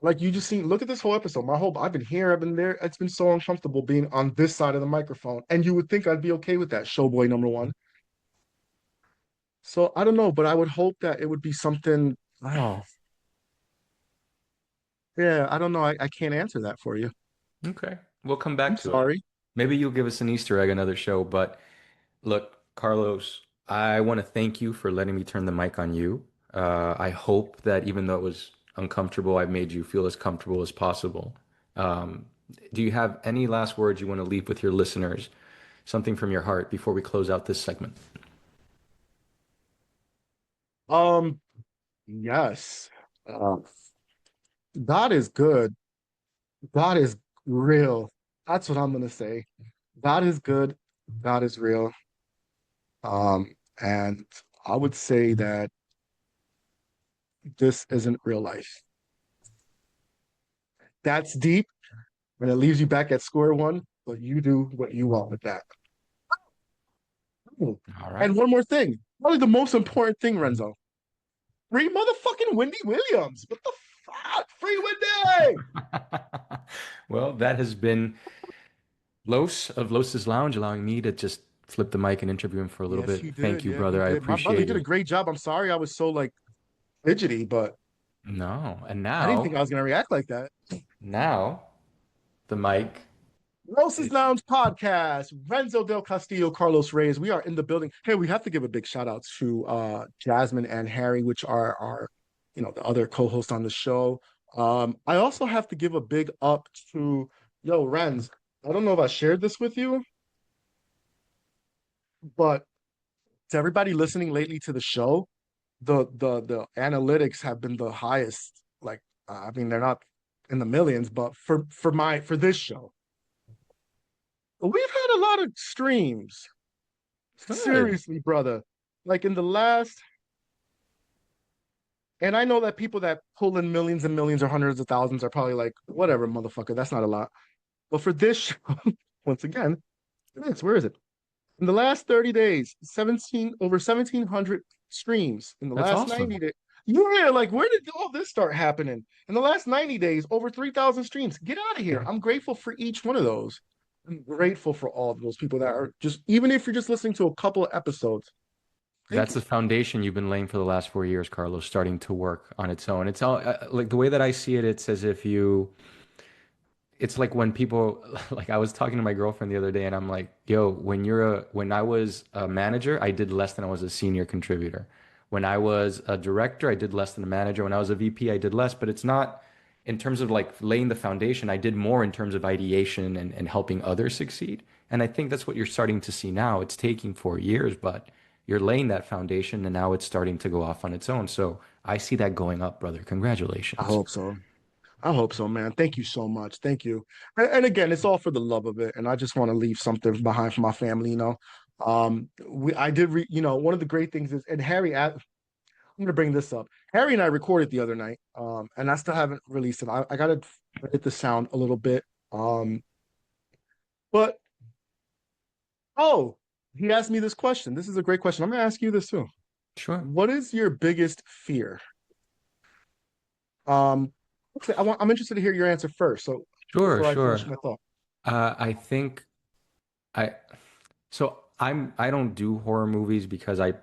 like, you just see, look at this whole episode. I've been here, I've been there. It's been so uncomfortable being on this side of the microphone. And you would think I'd be okay with that, showboy number one. So I don't know, but I would hope that it would be something. Oh, yeah, I don't know. I can't answer that for you. Okay, we'll come I'm back to it. sorry. Maybe you'll give us an Easter egg another show, but look, Carlos, I want to thank you for letting me turn the mic on you. I hope that even though it was uncomfortable, I made you feel as comfortable as possible. Um, do you have any last words you want to leave with your listeners? Something from your heart before we close out this segment? Um, yes. Uh, God is good. God is real. That's what I'm gonna say. God is good. God is real. And I would say that this isn't real life. That's deep, and it leaves you back at square one, but you do what you want with that. All right. And one more thing, probably the most important thing, Renzo. Free motherfucking Wendy Williams. What the fuck? Free Wendy! Well, that has been Los of Los's Lounge, allowing me to just flip the mic and interview him for a little Yes, he bit. Thank did. you, Yeah, he brother. I did. My brother, he appreciate did a it. great job. I'm sorry I was so like fidgety, but No, and I didn't think I now, was gonna react like that. now the mic. Rosa's Lounge podcast. Renzo Del Castillo, Carlos Reyes. We are in the building. Hey, we have to give a big shout out to Jasmine and Harry, which are our, the other co-hosts on the show. I also have to give a big up to Renz. I don't know if I shared this with you, but to everybody listening lately to the show, the analytics have been the highest. Like, I mean, they're not in the millions, but for this show, we've had a lot of streams. Good. Seriously, brother. Like in the last, and I know that people that pull in millions and millions or hundreds of thousands are probably like, whatever, motherfucker, that's not a lot. But for this show, once again, where is it? In the last 30 days, 17 over 1,700 streams in the That's last 90 awesome. days. Yeah, like where did all this start happening? In the last 90 days, over 3,000 streams. Get out of here. Yeah. I'm grateful for each one of those. I'm grateful for all of those people that are just, even if you're just listening to a couple of episodes. Thank That's you. the foundation you've been laying for the last 4 years, Carlos, starting to work on its own. It's all like the way that I see it, it's as if it's like when people, like I was talking to my girlfriend the other day and I'm like, yo, when I was a manager, I did less than I was a senior contributor. When I was a director, I did less than a manager. When I was a VP, I did less, but it's not in terms of like laying the foundation. I did more in terms of ideation and helping others succeed. And I think that's what you're starting to see now. It's taking 4 years, but you're laying that foundation and now it's starting to go off on its own. So I see that going up, brother. I Congratulations. hope so. I hope so, man. Thank you so much. Thank you. And again, it's all for the love of it. And I just want to leave something behind for my family. I did one of the great things is, and I'm gonna bring this up. Harry and I recorded the other night, and I still haven't released it. I gotta edit the sound a little bit. But oh, he asked me this question. This is a great question. I'm gonna ask you this too. Sure. What is your biggest fear? Um, okay, I'm interested to hear your answer first. So Sure, before I finish sure. my thought. I think I I don't do horror movies because I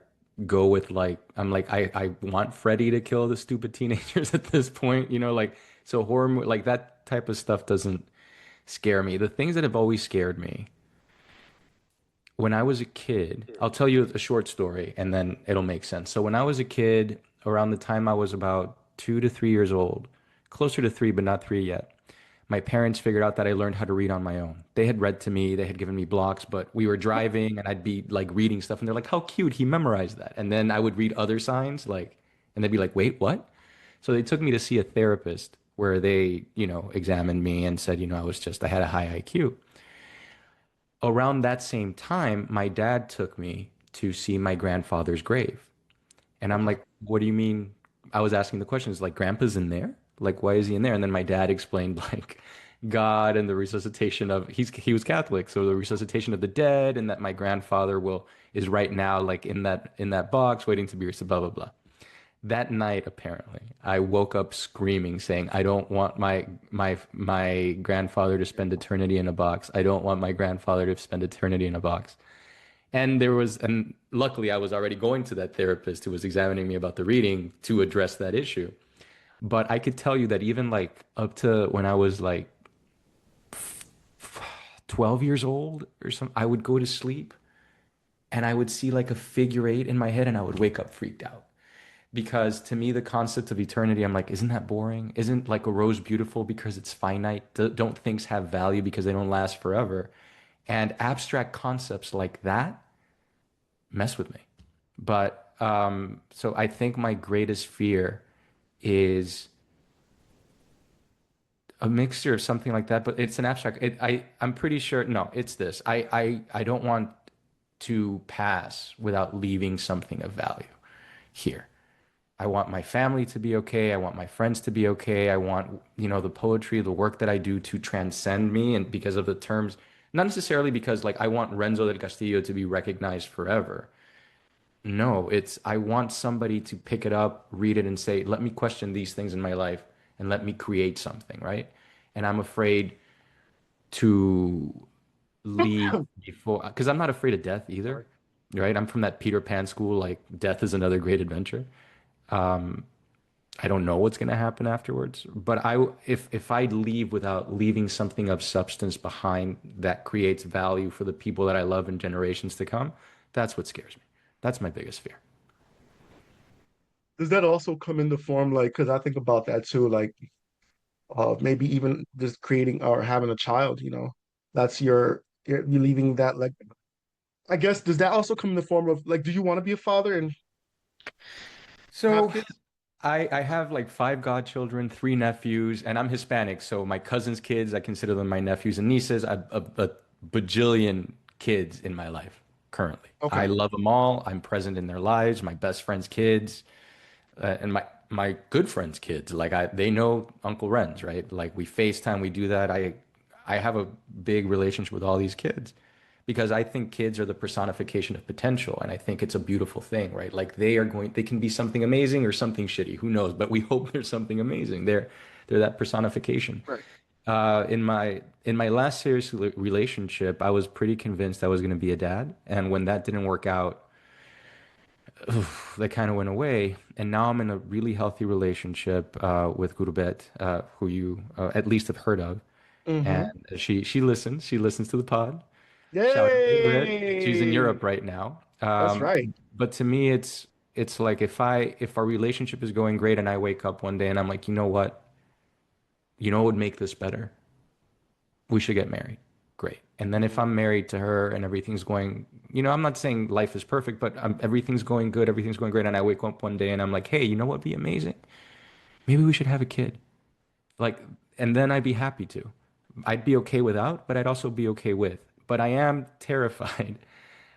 go with like I'm like I want Freddy to kill the stupid teenagers at this point, like so like that type of stuff doesn't scare me. The things that have always scared me when I was a kid, I'll tell you a short story and then it'll make sense. So when I was a kid, around the time I was about 2 to 3 years old, closer to three but not three yet, my parents figured out that I learned how to read on my own. They had read to me, they had given me blocks, but we were driving and I'd be like reading stuff and they're like, "How cute, he memorized that." And then I would read other signs like and they'd be like, "Wait, what?" So they took me to see a therapist where they, examined me and said, I had a high IQ. Around that same time, my dad took me to see my grandfather's grave. And I'm Okay. like, "What do you mean?" I was asking the questions like, "Grandpa's in there? Like, why is he in there?" And then my dad explained like God and the resuscitation of he was Catholic, so the resuscitation of the dead, and that my grandfather will is right now like in that box waiting to be blah blah blah. That night, apparently, I woke up screaming, saying, "I don't want my grandfather to spend eternity in a box. I don't want my grandfather to spend eternity in a box." And luckily I was already going to that therapist who was examining me about the reading to address that issue. But I could tell you that even like up to when I was like 12 years old or something, I would go to sleep and I would see like a figure eight in my head and I would wake up freaked out. Because to me, the concept of eternity, I'm like, isn't that boring? Isn't like a rose beautiful because it's finite? Don't things have value because they don't last forever? And abstract concepts like that mess with me. But so I think my greatest fear is a mixture of something like that, but it's an abstract. I'm pretty sure. No, it's this. I don't want to pass without leaving something of value here. I want my family to be okay. I want my friends to be okay. I want, the poetry, the work that I do to transcend me. And because of the terms, not necessarily because like I want Renzo del Castillo to be recognized forever. No, it's I want somebody to pick it up, read it, and say, "Let me question these things in my life." and let me create something, right? And I'm afraid to leave before, because I'm not afraid of death either, Sorry. right? I'm from that Peter Pan school, like death is another great adventure. Um, I don't know what's going to happen afterwards, but if I leave without leaving something of substance behind that creates value for the people that I love in generations to come, that's what scares me. That's my biggest fear. Does that also come in the form like, because I think about that too, like maybe even just creating or having a child, that's you're leaving that like I guess does that also come in the form of like, do you want to be a father and have So kids? I have like five godchildren, three nephews, and I'm Hispanic, so my cousins' kids, I consider them my nephews and nieces. A bajillion kids in my life currently. I Okay. love them all. I'm present in their lives, my best friends' kids, and my good friends' kids. Like they know Uncle Ren's, right? Like we FaceTime, we do that. I have a big relationship with all these kids because I think kids are the personification of potential, and I think it's a beautiful thing, right? Like they can be something amazing or something shitty, who knows? But we hope they're something amazing. They're that personification. Right. In my last serious relationship, I was pretty convinced I was going to be a dad, and when that didn't work out, that kind of went away. And now I'm in a really healthy relationship with Gurbet, who you at least have heard of. And Mm-hmm. she listens. She listens to the pod. Shout out Gurbet. She's in Yay! Europe right now. That's right. But to me, it's like if our relationship is going great and I wake up one day and I'm like, you know what? You know what would make this better? We should get married. Great. And then if I'm married to her and everything's going, I'm not saying life is perfect, but everything's going good, everything's going great. And I wake up one day and I'm like, hey, you know what'd be amazing? Maybe we should have a kid. Like, and then I'd be happy to. I'd be okay without, but I'd also be okay with. But I am terrified.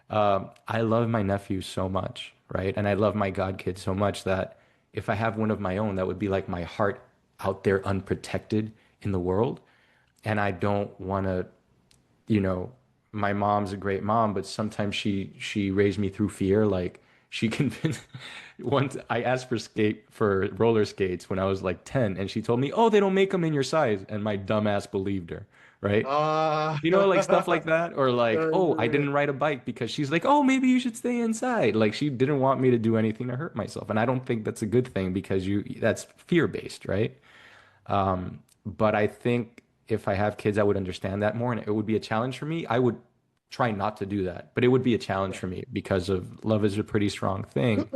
I love my nephew so much, right? And I love my god kid so much that if I have one of my own, that would be like my heart out there unprotected in the world. And I don't want to you know, my mom's a great mom, but sometimes she raised me through fear. Like she convinced once I asked for roller skates when I was like 10, and she told me, "Oh, they don't make them in your size," and my dumbass believed her, right? Ah, Like stuff like that, or like, "Oh, I yeah. didn't ride a bike because she's like, oh, maybe you should stay inside." Like she didn't want me to do anything to hurt myself, and I don't think that's a good thing because that's fear-based, right? But I think if I have kids, I would understand that more, and it would be a challenge for me. I would try not to do that, but it would be a challenge for me because of love is a pretty strong thing.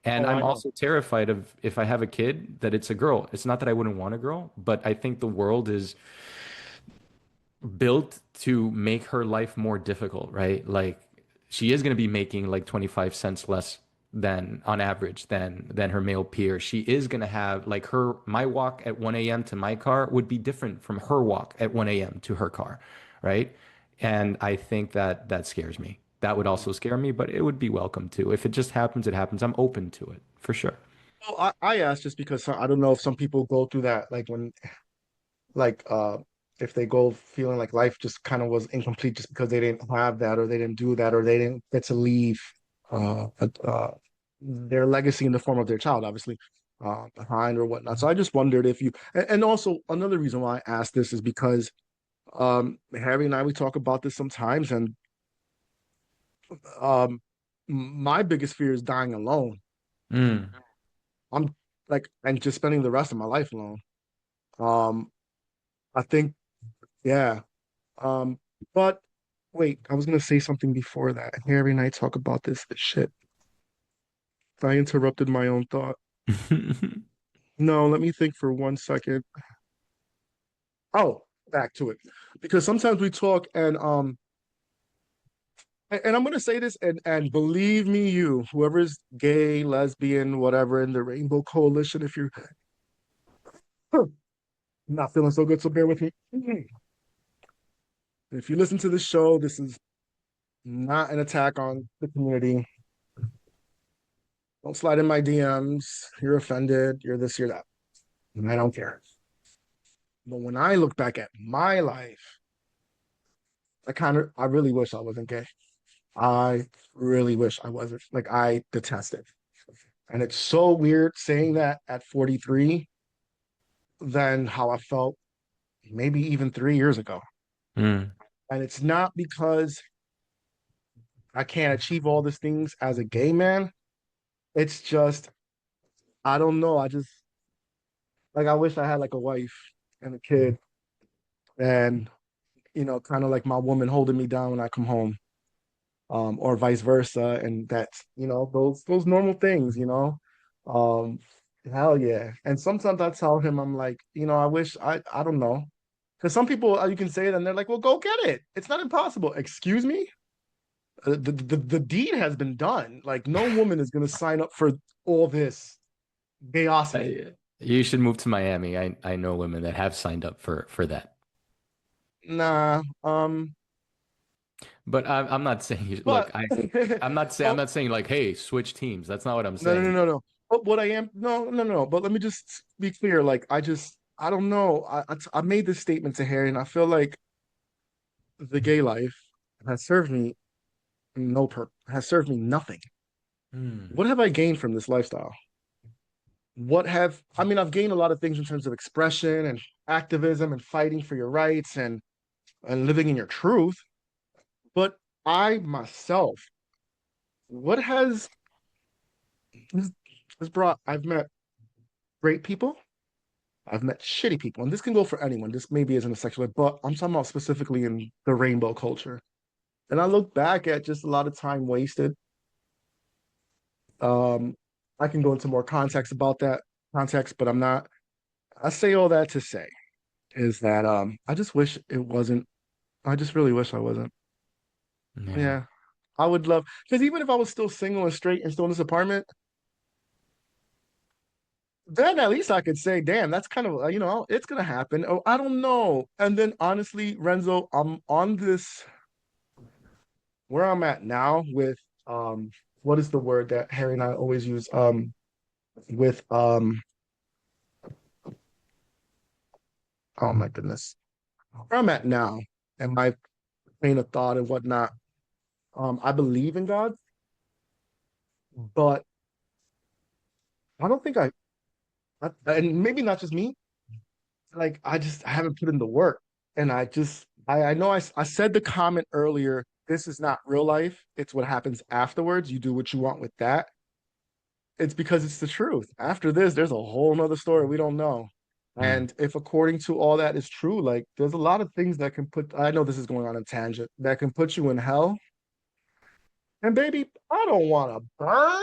And Oh, I'm I know. also terrified of if I have a kid that it's a girl. It's not that I wouldn't want a girl, but I think the world is built to make her life more difficult, right? Like she is going to be making like 25 cents less than on average than her male peer. She is going to have like my walk at 1 a.m. to my car would be different from her walk at 1 a.m. to her car, right? And I think that scares me. That would also scare me, but it would be welcome too. If it just happens, it happens. I'm open to it for sure. Well, I asked just because I don't know if some people go through that, like when, like, if they go feeling like life just kind of was incomplete just because they didn't have that or they didn't do that or they didn't get to leave, their legacy in the form of their child, obviously, behind or whatnot. So I just wondered if you, and also another reason why I asked this is because, Harry and I, we talk about this sometimes, and um, my biggest fear is dying alone. Mm. I'm like, and just spending the rest of my life alone. Um, I think, yeah. Um, but wait, I was gonna say something before that. Harry and I talk about this shit. I interrupted my own thought. No, let me think for 1 second. Oh, back to it. Because sometimes we talk and I'm gonna say this and believe me, whoever's gay, lesbian, whatever in the Rainbow Coalition, if you're not feeling so good, so bear with me. If you listen to the show, this is not an attack on the community. Don't slide in my DMs. You're offended. You're this, you're that. And I don't care. But when I look back at my life, I really wish I wasn't gay. I really wish I wasn't. Like, I detest it. And it's so weird saying that at 43 than how I felt maybe even 3 years ago. Mm. And it's not because I can't achieve all these things as a gay man. It's just, I don't know. I just, like, I wish I had like a wife and a kid and, kind of like my woman holding me down when I come home, or vice versa. And that's, those normal things, um, hell yeah. And sometimes I tell him, I'm like, I wish I don't know. Because some people, you can say it and they're like, well, go get it. It's not impossible. Excuse me? The deed has been done. Like, no woman is going to sign up for all this chaosity. You should move to Miami. I know women that have signed up for that. Nah. But I'm not saying you look, But I'm oh, not saying like, hey, switch teams. That's not what I'm no, no, no, saying. no, no. But what I am, no, no, no. But let me just be clear. Like, I don't know. I made this statement to Harry, and I feel like the gay life has served me has served me nothing. Hmm. What have I gained from this lifestyle? I mean, I've gained a lot of things in terms of expression and activism and fighting for your rights and living in your truth. But I myself, what this, I've met great people, I've met shitty people, and this can go for anyone. This maybe isn't a sexual, but I'm talking about specifically in the rainbow culture. And I look back at just a lot of time wasted. Um, I can go into more context about that context, but I'm not. I say all that to say is that I just wish it wasn't. I just really wish I wasn't. Yeah. Yeah, I would love because even if I was still single and straight and still in this apartment, then at least I could say, damn, that's kind of, it's gonna happen. Oh, I don't know. And then honestly, Renzo, I'm on this where I'm at now with what is the word that Harry and I always use? With oh my goodness. Where I'm at now and my train of thought and whatnot. I believe in God, but I don't think and maybe not just me, like I haven't put in the work. And I know I said the comment earlier, this is not real life. It's what happens afterwards. You do what you want with that. It's because it's the truth. After this, there's a whole nother story we don't know. Hmm. And if according to all that is true, like there's a lot of things that can I know this is going on a tangent, that can put you in hell. And baby, I don't want to burn.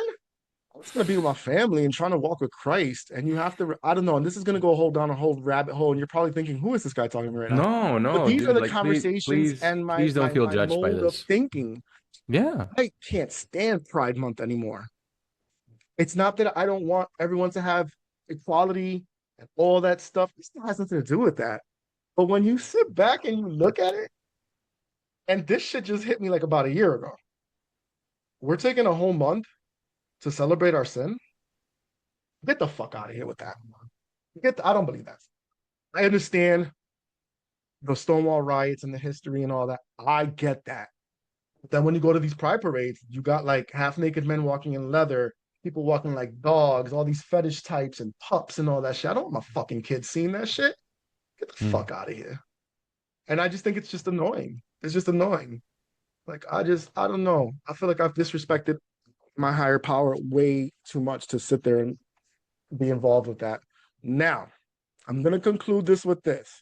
I'm just gonna be with my family and trying to walk with Christ. And you have to, I don't know, and this is gonna go down a whole rabbit hole, and you're probably thinking, who is this guy talking to me right now? No, But no, these are dude. the Like, conversations and please don't feel my judged by mode of this. thinking. Yeah. I can't stand Pride Month anymore. It's not that I don't want everyone to have equality and all that stuff. It still has nothing to do with that. But when you sit back and you look at it, and this shit just hit me like about a year ago. We're taking a whole month to celebrate our sin. Get the fuck out of here with that. I don't believe that. I understand the Stonewall riots and the history and all that. I get that. But then when you go to these pride parades, you got like half naked men walking in leather, people walking like dogs, all these fetish types and pups and all that shit. I don't want my fucking kids seeing that shit. Get the Hmm. fuck out of here. And I just think it's just annoying. It's just annoying. Like I don't know. I feel like I've disrespected my higher power way too much to sit there and be involved with that. Now, I'm gonna conclude this with this.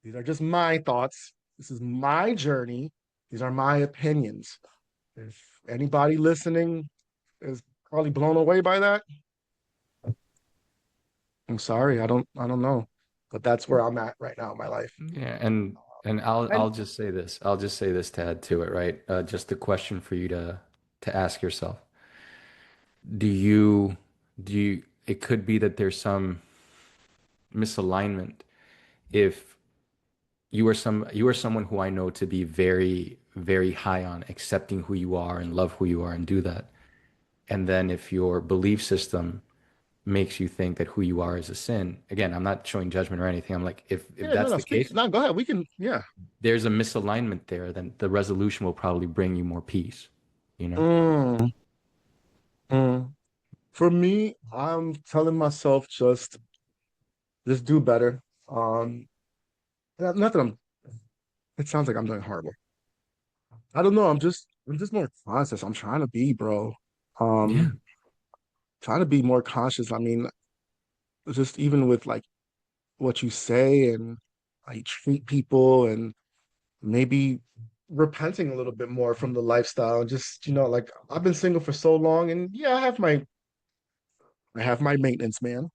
These are just my thoughts. This is my journey. These are my opinions. If anybody listening is probably blown away by that, I'm sorry. I don't know. But that's where I'm at right now in my life. Yeah, and And I'll just say this. I'll just say this to add to it, right? Just a question for you to ask yourself. Do you do you it could be that there's some misalignment if you are someone who I know to be very, very high on accepting who you are and love who you are and do that. And then if your belief system makes you think that who you are is a sin, again, I'm not showing judgment or anything. I'm like, if yeah, no, that's no, the speak. case, No, go ahead. We can, yeah. there's a misalignment there, then the resolution will probably bring you more peace, you know? Mm, mm. For me, I'm telling myself just just do better. Not that I'm. It sounds like I'm doing horrible. I don't know. I'm just more conscious. I'm trying to be, bro. Yeah. Um, trying to be more conscious. I mean, just even with like what you say and how you treat people, and maybe repenting a little bit more from the lifestyle. And just, like I've been single for so long, and yeah, I have my maintenance man.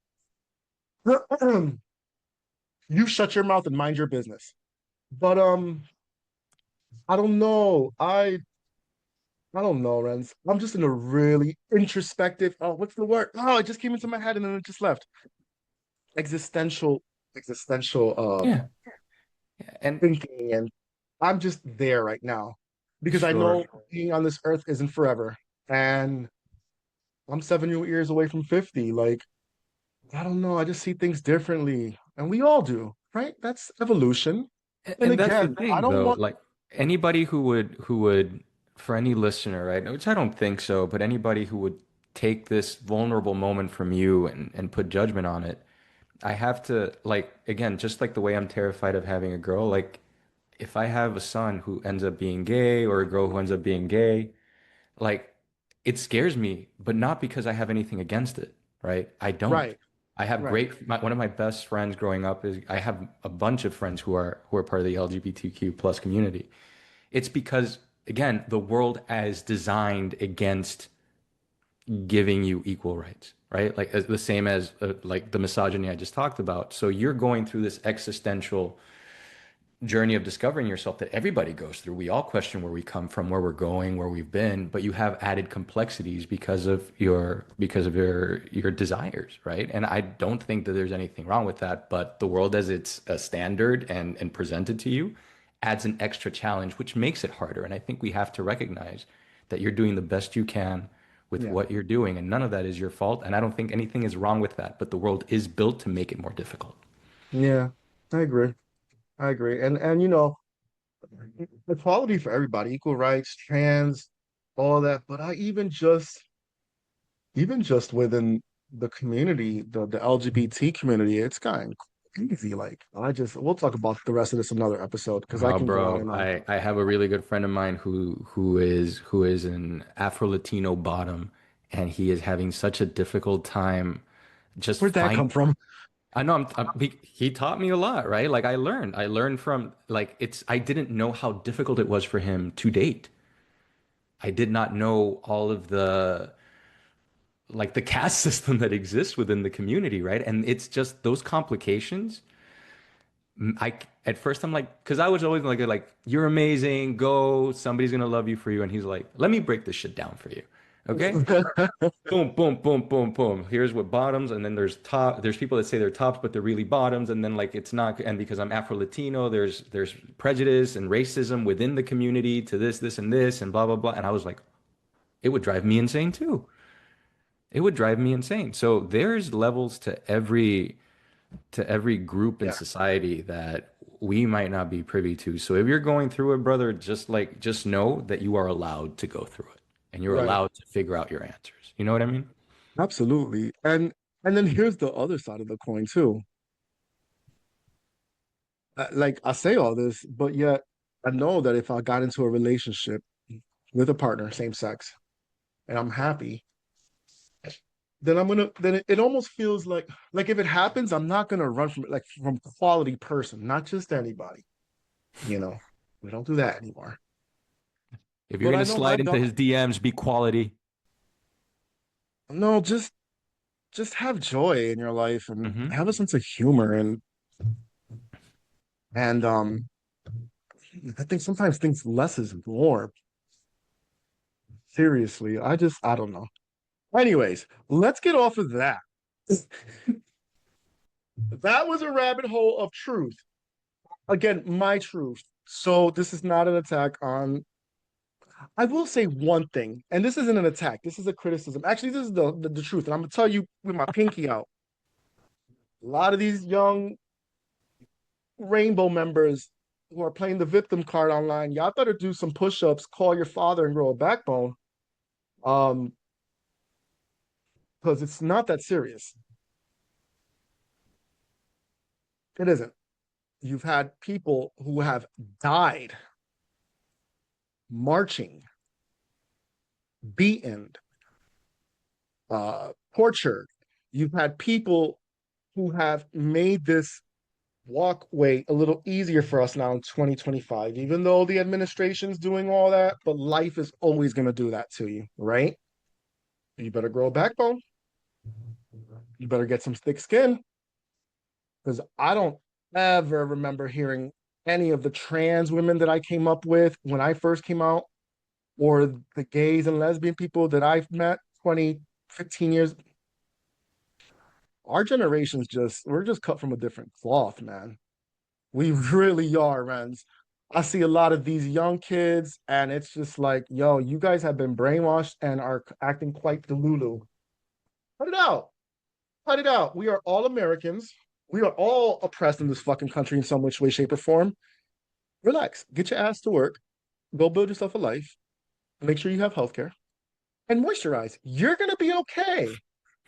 You shut your mouth and mind your business. But I don't know. I don't know, Renz. I'm just in a really introspective. Oh, what's the word? Oh, it just came into my head and then it just left. Existential, existential Yeah. And thinking, and I'm just there right now because I sure. know being on this earth isn't forever, and I'm 7 years away from 50. Like, I don't know. I just see things differently, and we all do, right? That's evolution. And And that's the again, I thing don't though, want. like anybody who would for any listener, right? Which I don't think so, but anybody who would take this vulnerable moment from you and put judgment on it, I have to like again, just like the way I'm terrified of having a girl, like if I have a son who ends up being gay or a girl who ends up being gay, like it scares me, but not because I have anything against it, right? I don't. Right, I have right, one of my best friends growing up is I have a bunch of friends who are part of the LGBTQ plus community. It's because again, the world as designed against giving you equal rights, right? Like the same as like the misogyny I just talked about. So you're going through this existential journey of discovering yourself that everybody goes through. We all question where we come from, where we're going, where we've been, but you have added complexities because of your desires, right? And I don't think that there's anything wrong with that, but the world as it's a standard and presented to you adds an extra challenge, which makes it harder. And I think we have to recognize that you're doing the best you can with yeah, what you're doing, and none of that is your fault. And I don't think anything is wrong with that, but the world is built to make it more difficult. yeah. I agree. I agree. And equality for everybody, equal rights, trans, all that. But even just within the community, the LGBT community, it's gotten crazy. Like we'll talk about the rest of this another episode because I Oh, can go on bro, and on. I have a really good friend of mine who is an Afro-Latino bottom, and he is having such a difficult time just Where'd that find. come from? I know he taught me a lot, right? Like I learned from like I didn't know how difficult it was for him to date. I did not know all of the like the caste system that exists within the community, right? And it's just those complications. I at first I'm like, because I was always like, you're amazing, go, somebody's gonna love you for you, and he's like, let me break this shit down for you, okay? Boom, boom, boom, boom, boom. Here's what bottoms, and then there's people that say they're tops, but they're really bottoms, and then like it's not, and because I'm Afro-Latino, there's prejudice and racism within the community to this, and this, and blah blah blah. And I was like, it would drive me insane too. It would drive me insane. So there's levels to every group in Yeah, society that we might not be privy to. So if you're going through it, brother, just know that you are allowed to go through it and you're right. allowed to figure out your answers. You know what I mean? Absolutely. And then here's the other side of the coin too. Like I say all this, but yet I know that if I got into a relationship with a partner, same sex, and I'm happy, then it almost feels like if it happens, I'm not gonna run from it, like from quality person, not just anybody. You know, we don't do that anymore. If you're But gonna I know I slide into don't. his DMs, be quality. No, just have joy in your life and Hmm. have a sense of humor and I think sometimes things less is more. Seriously, I don't know. Anyways, let's get off of that. That was a rabbit hole of truth. Again, my truth. So this is not an attack on. I will say one thing, and this isn't an attack. This is a criticism. Actually, this is the truth, and I'm gonna tell you with my pinky out. A lot of these young rainbow members who are playing the victim card online, y'all better do some push-ups, call your father, and grow a backbone. Um, because it's not that serious. It isn't. You've had people who have died marching, beaten, tortured. You've had people who have made this walkway a little easier for us now in 2025, even though the administration's doing all that, but life is always going to do that to you, right? You better grow a backbone. You better get some thick skin because I don't ever remember hearing any of the trans women that I came up with when I first came out or the gays and lesbian people that I've met 20, 15 years. Our generation's just, we're just cut from a different cloth, man. We really are, Renz. I see a lot of these young kids, and it's just like, yo, you guys have been brainwashed and are acting quite delulu. Cut it out. Cut it out. We are all Americans. We are all oppressed in this fucking country in some which way, shape, or form. Relax. Get your ass to work. Go build yourself a life. Make sure you have health care and moisturize. You're gonna be okay.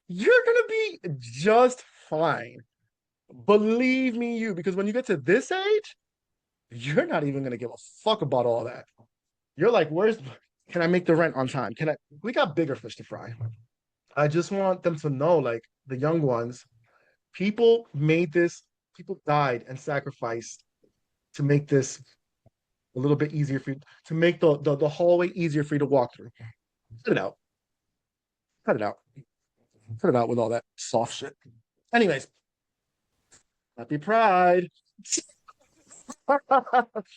You're gonna be just fine. Believe me, you, because when you get to this age, you're not even gonna give a fuck about all that. You're like, where's can I make the rent on time? Can I we got bigger fish to fry. I just want them to know, like the young ones, people made this, people died and sacrificed to make this a little bit easier for you, to make the hallway easier for you to walk through. Cut it out. Cut it out. Cut it out with all that soft shit. Anyways, happy Pride.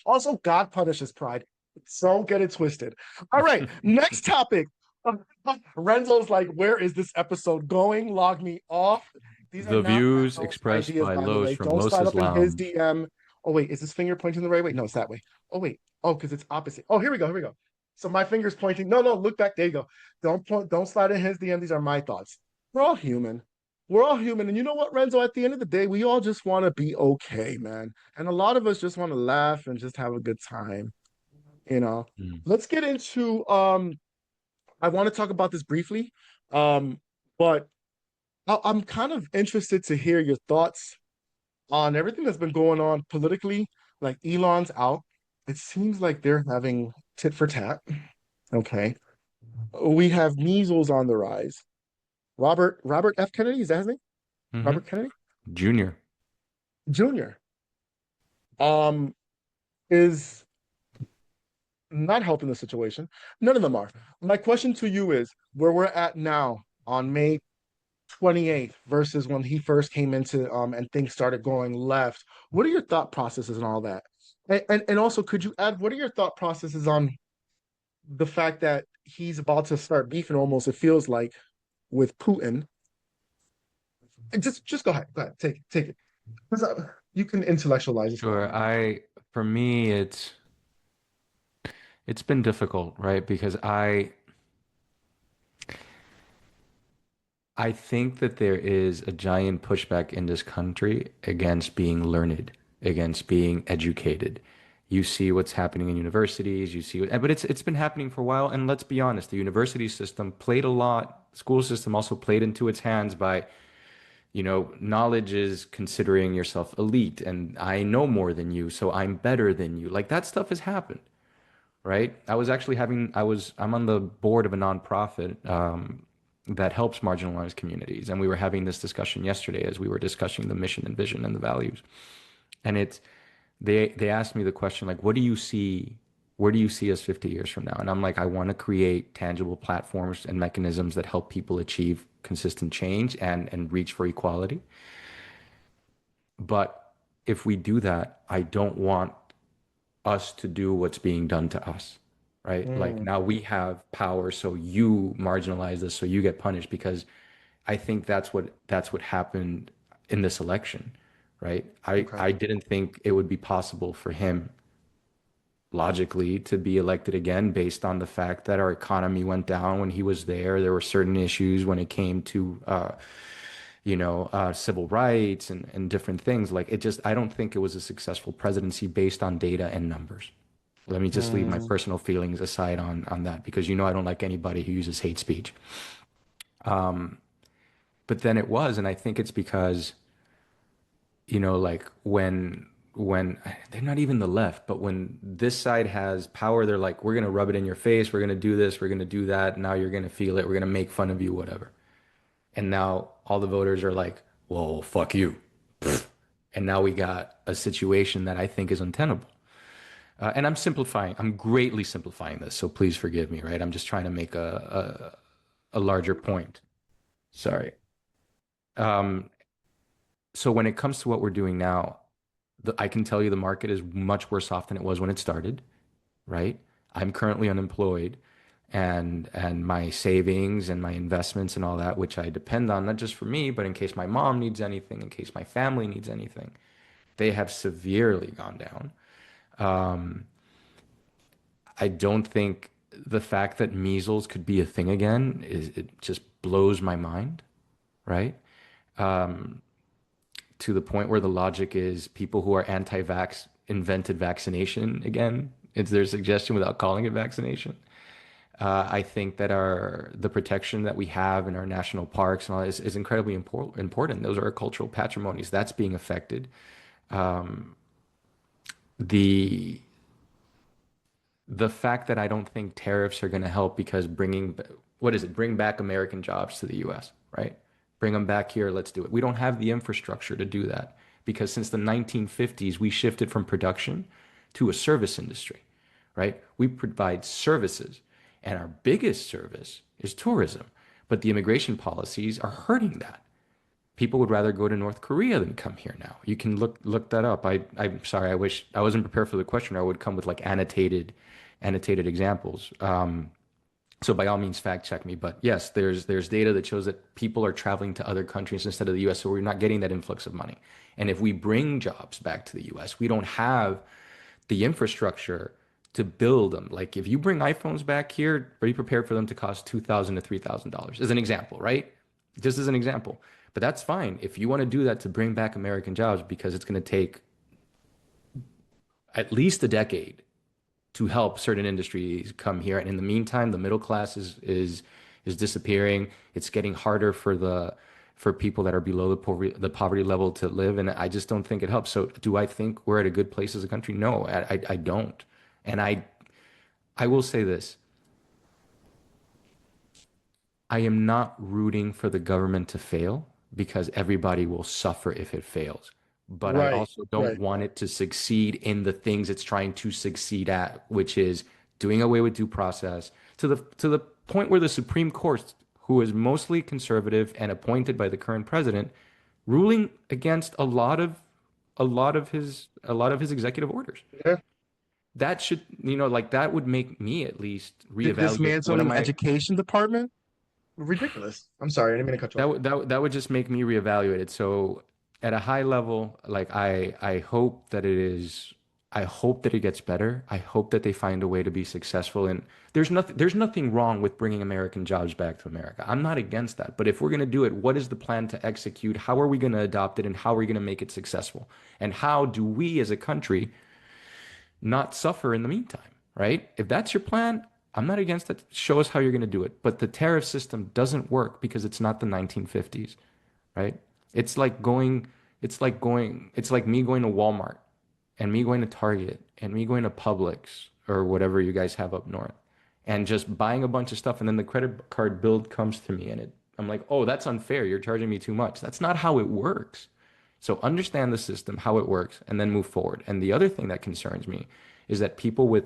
Also, God punishes pride. So get it twisted. All right, next topic. Renzo's like, where is this episode going? Log me off. These are The not views Renzo's expressed ideas, by by the Los way. from Don't slide Los's up in his Lounge. DM. Oh, wait, is his finger pointing the right way? No, it's that way. Oh, wait. Oh, because it's opposite. Oh, here we go. Here we go. So my finger's pointing. No, no, look back. There you go. Don't point, don't slide in his DM. These are my thoughts. We're all human. We're all human. And you know what, Renzo? At the end of the day, we all just want to be okay, man. And a lot of us just want to laugh and just have a good time. You know, Mm. let's get into I want to talk about this briefly. But I'm kind of interested to hear your thoughts on everything that's been going on politically. Like Elon's out. It seems like they're having tit for tat. Okay. We have measles on the rise. Robert F. Kennedy, is that his name? Hmm. Robert Kennedy Junior. Jr. Um is not helping the situation. None of them are. My question to you is where we're at now on May 28th versus when he first came into and things started going left. What are your thought processes and all that? And also could you add what are your thought processes on the fact that he's about to start beefing almost it feels like with Putin? And just go ahead. Go ahead. Take it. 'Cause, you can intellectualize this for Sure. me. For me, it's been difficult, right? Because I think that there is a giant pushback in this country against being learned, against being educated. You see what's happening in universities, you see, but it's been happening for a while. And let's be honest, the university system played a lot. School system also played into its hands by, knowledge is considering yourself elite, and I know more than you, so I'm better than you. Like that stuff has happened, right? I'm on the board of a nonprofit that helps marginalized communities, and we were having this discussion yesterday as we were discussing the mission and vision and the values. And they asked me the question like, what do you see? Where do you see us 50 years from now? And I'm like, I want to create tangible platforms and mechanisms that help people achieve consistent change and reach for equality. But if we do that, I don't want us to do what's being done to us, right? Like Mm, now we have power, so you marginalize us, so you get punished because I think that's what happened in this election, right? I okay. I didn't think it would be possible for him logically to be elected again based on the fact that our economy went down when he was there. There were certain issues when it came to civil rights and different things. Like it just, I don't think it was a successful presidency based on data and numbers. Let me just leave my Mm, personal feelings aside on that because I don't like anybody who uses hate speech. But then it was, and I think it's because like when they're not even the left, but when this side has power, they're like, we're gonna rub it in your face, we're gonna do this, we're gonna do that, now you're gonna feel it, we're gonna make fun of you, whatever. And now all the voters are like, well, fuck you. And now we got a situation that I think is untenable. And I'm simplifying, I'm greatly simplifying this, so please forgive me, right? I'm just trying to make a larger point. Sorry. Um, so when it comes to what we're doing now, I can tell you the market is much worse off than it was when it started, right? I'm currently unemployed and my savings and my investments and all that, which I depend on, not just for me, but in case my mom needs anything, in case my family needs anything, they have severely gone down. Um, I don't think the fact that measles could be a thing again it just blows my mind, right? Um, to the point where the logic is people who are anti-vax invented vaccination again. It's their suggestion without calling it vaccination. I think that the protection that we have in our national parks and all is incredibly important. Those are our cultural patrimonies. That's being affected. Um, the the fact that I don't think tariffs are going to help because what is it? Bring back American jobs to the U.S., right? Bring them back here. Let's do it. We don't have the infrastructure to do that because since the 1950s, we shifted from production to a service industry, right? We provide services, and our biggest service is tourism. But the immigration policies are hurting that. People would rather go to North Korea than come here now. You can look that up. I'm sorry. I wish I wasn't prepared for the question. I would come with like annotated examples. So by all means, fact check me. But yes, there's data that shows that people are traveling to other countries instead of the U.S. So we're not getting that influx of money. And if we bring jobs back to the U.S., we don't have the infrastructure to build them. Like if you bring iPhones back here, are you prepared for them to cost $2,000 to $3,000? As an example, right? Just as an example. But that's fine if you want to do that to bring back American jobs because it's going to take at least a decade to help certain industries come here. And in the meantime, the middle class is disappearing. It's getting harder for people that are below the poverty level to live, and I just don't think it helps. So, do I think we're at a good place as a country? No, I don't. And I will say this: I am not rooting for the government to fail because everybody will suffer if it fails. But I Right, also don't right. want it to succeed in the things it's trying to succeed at, which is doing away with due process to the point where the Supreme Court, who is mostly conservative and appointed by the current president, ruling against a lot of his executive orders. Yeah. That should, like that would make me at least reevaluate Dismantle what am an I education department? Ridiculous. I'm sorry, I didn't mean to cut you off. that would just make me reevaluate it. So at a high level, like I hope that it is I hope that it gets better. I hope that they find a way to be successful. And there's nothing wrong with bringing American jobs back to America. I'm not against that. But if we're going to do it, what is the plan to execute? How are we going to adopt it and how are we going to make it successful? And how do we as a country not suffer in the meantime, right? If that's your plan, I'm not against it. Show us how you're going to do it. But the tariff system doesn't work because it's not the 1950s, right? It's like going, it's like me going to Walmart and me going to Target and me going to Publix or whatever you guys have up north and just buying a bunch of stuff and then the credit card bill comes to me and I'm like, oh, that's unfair. You're charging me too much. That's not how it works. So understand the system, how it works, and then move forward. And the other thing that concerns me is that people with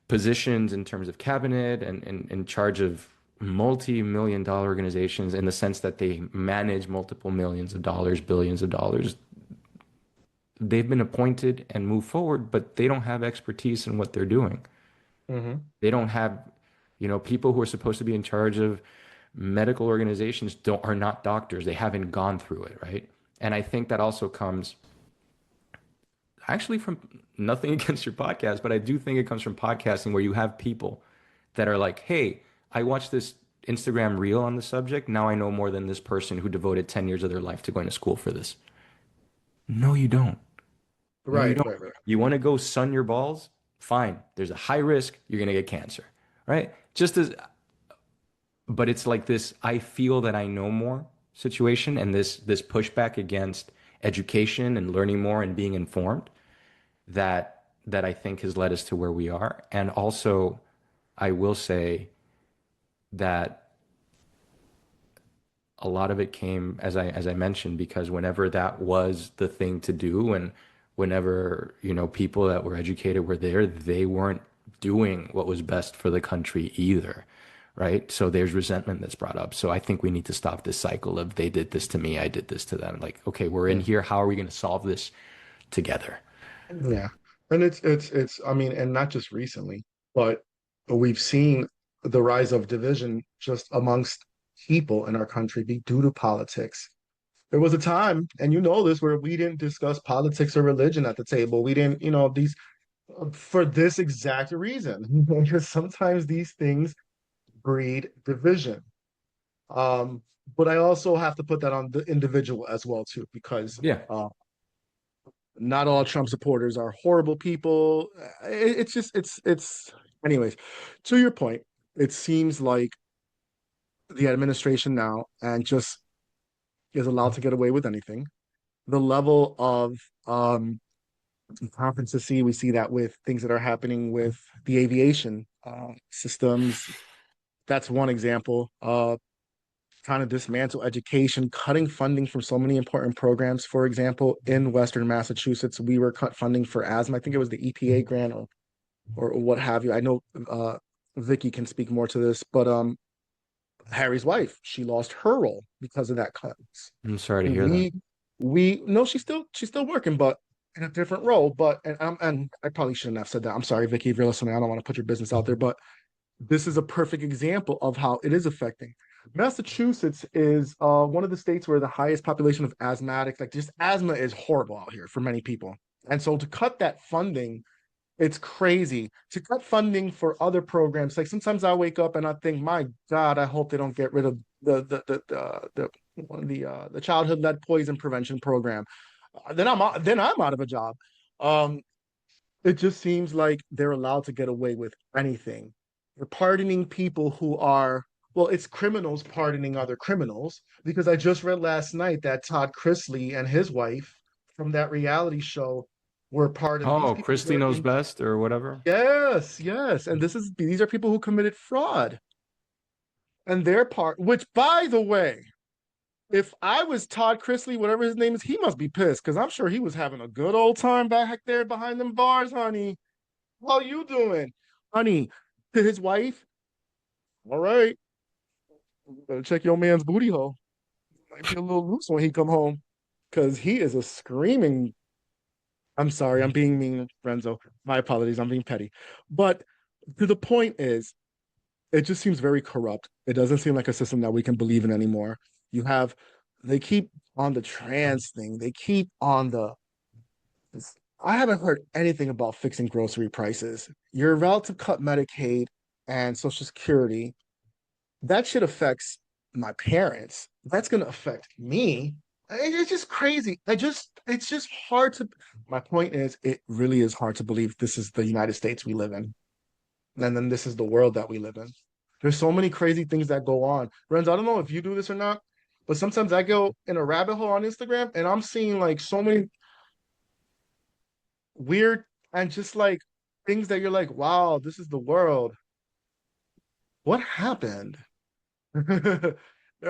positions in terms of cabinet and in charge of multi-million dollar organizations in the sense that they manage multiple millions of dollars, billions of dollars, they've been appointed and move forward, but they don't have expertise in what they're doing. Hmm. They don't have, people who are supposed to be in charge of medical organizations are not doctors. They haven't gone through it, right? And I think that also comes actually from nothing against your podcast, but I do think it comes from podcasting where you have people that are like, hey, I watched this Instagram reel on the subject. Now I know more than this person who devoted 10 years of their life to going to school for this. No, you don't. No, you Right, don't. right, right. You want to go sun your balls? Fine. There's a high risk you're going to get cancer, right? But it's like this I feel that I know more situation and this pushback against education and learning more and being informed that I think has led us to where we are. And also, I will say that a lot of it came, as I mentioned, because whenever that was the thing to do, and whenever, people that were educated were there, they weren't doing what was best for the country either, right? So there's resentment that's brought up. So I think we need to stop this cycle of they did this to me, I did this to them. Like, okay, we're in Yeah. here. How are we going to solve this together? Yeah. And it's I mean, and not just recently, but we've seen the rise of division just amongst people in our country be due to politics. There was a time, and you know this, where we didn't discuss politics or religion at the table. We didn't, these for this exact reason, because sometimes these things breed division. Um, but I also have to put that on the individual as well too, because Yeah. not all Trump supporters are horrible people. It's just anyways, to your point, it seems like the administration now and just is allowed to get away with anything. The level of um competency, we see that with things that are happening with the aviation systems. That's one example. Trying to dismantle education, cutting funding from so many important programs. For example, in Western Massachusetts, we were cut funding for asthma. I think it was the EPA grant or what have you. I know Vicky can speak more to this, but Harry's wife, she lost her role because of that cut. I'm sorry to hear that. We no, she's still working, but in a different role. But and I probably shouldn't have said that. I'm sorry, Vicky, if you're listening. I don't want to put your business out there, but this is a perfect example of how it is affecting. Massachusetts is one of the states where the highest population of asthmatics, like just asthma is horrible out here for many people. And so to cut that funding, it's crazy. To cut funding for other programs, like sometimes I wake up and I think, my God, I hope they don't get rid of the childhood lead poison prevention program. Then I'm out of a job. Um, it just seems like they're allowed to get away with anything. They're pardoning people who are, well, it's criminals pardoning other criminals. Because I just read last night that Todd Chrisley and his wife from that reality show were pardoned. These Oh, people Christy were knows in, best or whatever. yes, yes. And these are people who committed fraud. And their part, which by the way, if I was Todd Chrisley, whatever his name is, he must be pissed because I'm sure he was having a good old time back there behind them bars, honey. How you doing? Honey, to his wife, all right, better check your man's booty hole. Might be a little loose when he come home. Cause he is a screaming. I'm sorry, I'm being mean, Renzo. My apologies, I'm being petty. But to the point is, it just seems very corrupt. It doesn't seem like a system that we can believe in anymore. You have, they keep on the trans thing. They keep on the I haven't heard anything about fixing grocery prices. You're about to cut Medicaid and Social Security. That shit affects my parents. That's going to affect me. It's just crazy. It's just hard to. My point is, it really is hard to believe this is the United States we live in. And then this is the world that we live in. There's so many crazy things that go on. Renz, I don't know if you do this or not, but sometimes I go in a rabbit hole on Instagram and I'm seeing like so many weird and just like things that you're like, wow, this is the world. What happened? There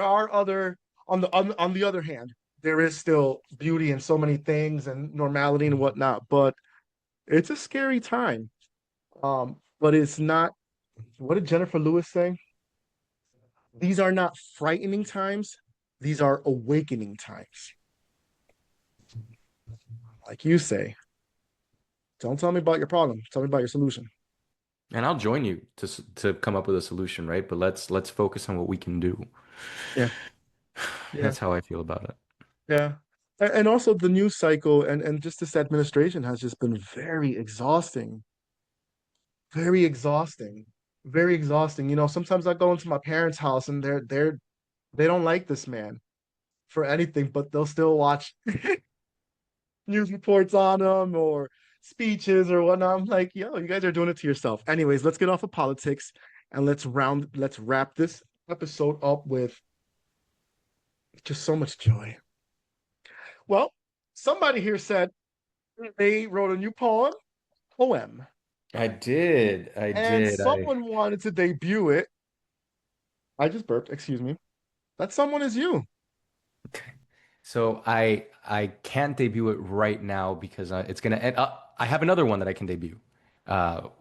are other on the other hand, there is still beauty in so many things and normality and whatnot, but it's a scary time. But it's not, what did Jennifer Lewis say? These are not frightening times, these are awakening times. Like you say, don't tell me about your problem, tell me about your solution. And I'll join you to come up with a solution, right? But let's focus on what we can do. Yeah, yeah. That's how I feel about it. Yeah. And also the news cycle and just this administration has just been very exhausting. Very exhausting. Very exhausting. Sometimes I go into my parents' house and they don't like this man for anything, but they'll still watch news reports on him or speeches or whatnot. I'm like, yo, you guys are doing it to yourself. Anyways, let's get off of politics and let's wrap this episode up with just so much joy. Well, somebody here said they wrote a new poem, I did. I and did. someone wanted to debut it. I just burped, excuse me. That someone is you. So I can't debut it right now because it's gonna end up. I have another one that I can debut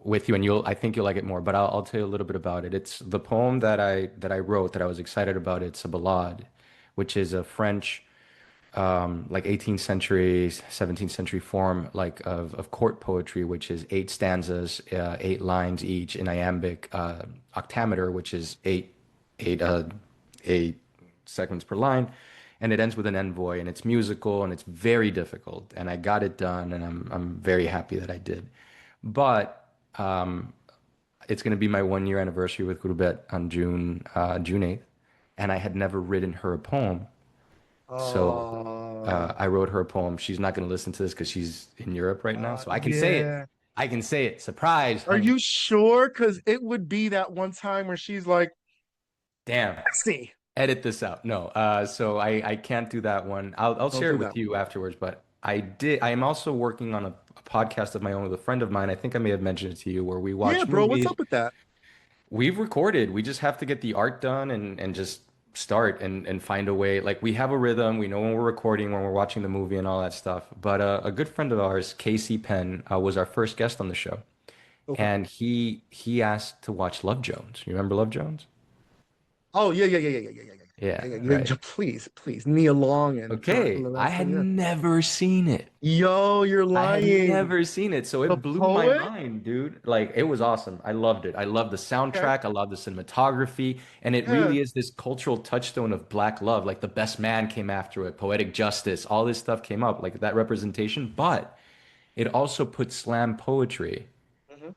with you, and I think you'll like it more. But I'll tell you a little bit about it. It's the poem that I wrote that I was excited about. It's a ballade, which is a French like 18th century, 17th century form like of court poetry, which is eight stanzas, 8 lines each in iambic octameter, which is eight segments per line, and it ends with an envoy, and it's musical and it's very difficult, and I got it done, and I'm very happy that I did, but it's going to be my 1 year anniversary with Gurbet on June 8th, and I had never written her a poem, so I wrote her a poem. She's not going to listen to this because she's in Europe right now, so I can say it. Yeah. I can say it. Surprise, Are honey. you sure? Because it would be that one time where she's like, Damn. "Sexy." Edit this out. No, so I can't do that one. I'll Don't share it do with that one. you afterwards. But I did. I am also working on a podcast of my own with a friend of mine. I think I may have mentioned it to you, where we Yeah, watch bro, what's movies. up with that? We've recorded. We just have to get the art done and just start and find a way. Like we have a rhythm. We know when we're recording, when we're watching the movie, and all that stuff. But a good friend of ours, Casey Penn, was our first guest on the show, Okay. and he asked to watch Love Jones. You remember Love Jones? Oh, yeah, yeah, yeah, yeah, yeah, yeah, yeah, yeah. Yeah, Yeah, yeah, right. yeah, please, please, Nia Long and Kurt Okay, I had Russell, yeah. never seen it. Yo, you're I had lying. never seen it, so The it blew my poet? mind, dude. Like it was awesome. I loved it. I loved the Okay. soundtrack. I loved the cinematography, and it Yeah. really is this cultural touchstone of Black love. Like the best man came after it, poetic justice, all this stuff came up, like that representation. But it also put slam poetry Mhm.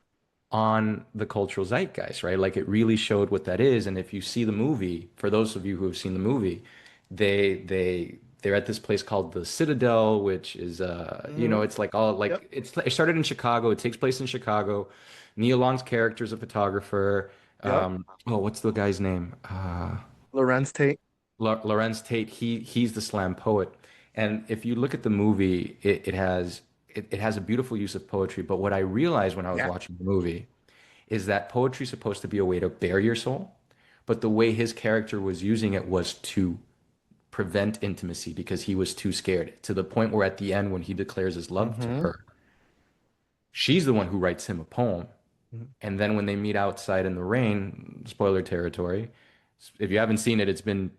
on the cultural zeitgeist, right? Like it really showed what that is. And if you see the movie, for those of you who have seen the movie, they're at this place called the Citadel, which is Mhm. it's like all Yep. like it started in Chicago. It takes place in Chicago. Neil Long's character is a photographer. Yep. Oh, what's the guy's name? Lorenz Tate. Lorenz Tate. He's the slam poet. And if you look at the movie, it has a beautiful use of poetry. But what I realized when I was Yeah. watching the movie is that poetry is supposed to be a way to bare your soul, but the way his character was using it was to prevent intimacy because he was too scared to the point where at the end, when he declares his love to Hmm. her, she's the one who writes him a poem. Hmm. And then when they meet outside in the rain, spoiler territory, if you haven't seen it, it's been,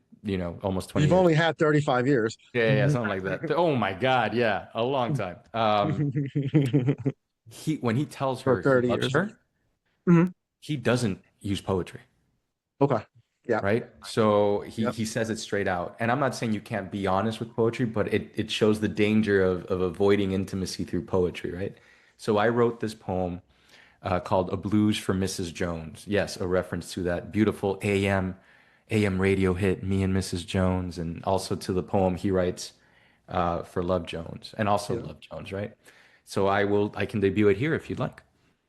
almost 20 You've years. only had 35 years. Yeah, yeah, yeah, something like that. Oh my God, yeah, a long time. When he tells For her he 30 loves years. her, Hmm. he doesn't use poetry. Okay. Yeah. Right? So he Yep. he says it straight out. And I'm not saying you can't be honest with poetry, but it shows the danger of avoiding intimacy through poetry, right? So I wrote this poem called A Blues for Mrs. Jones. Yes, a reference to that beautiful AM radio hit, Me and Mrs. Jones, and also to the poem he writes for Love Jones, and also Yeah. Love Jones, right? So I can debut it here if you'd like.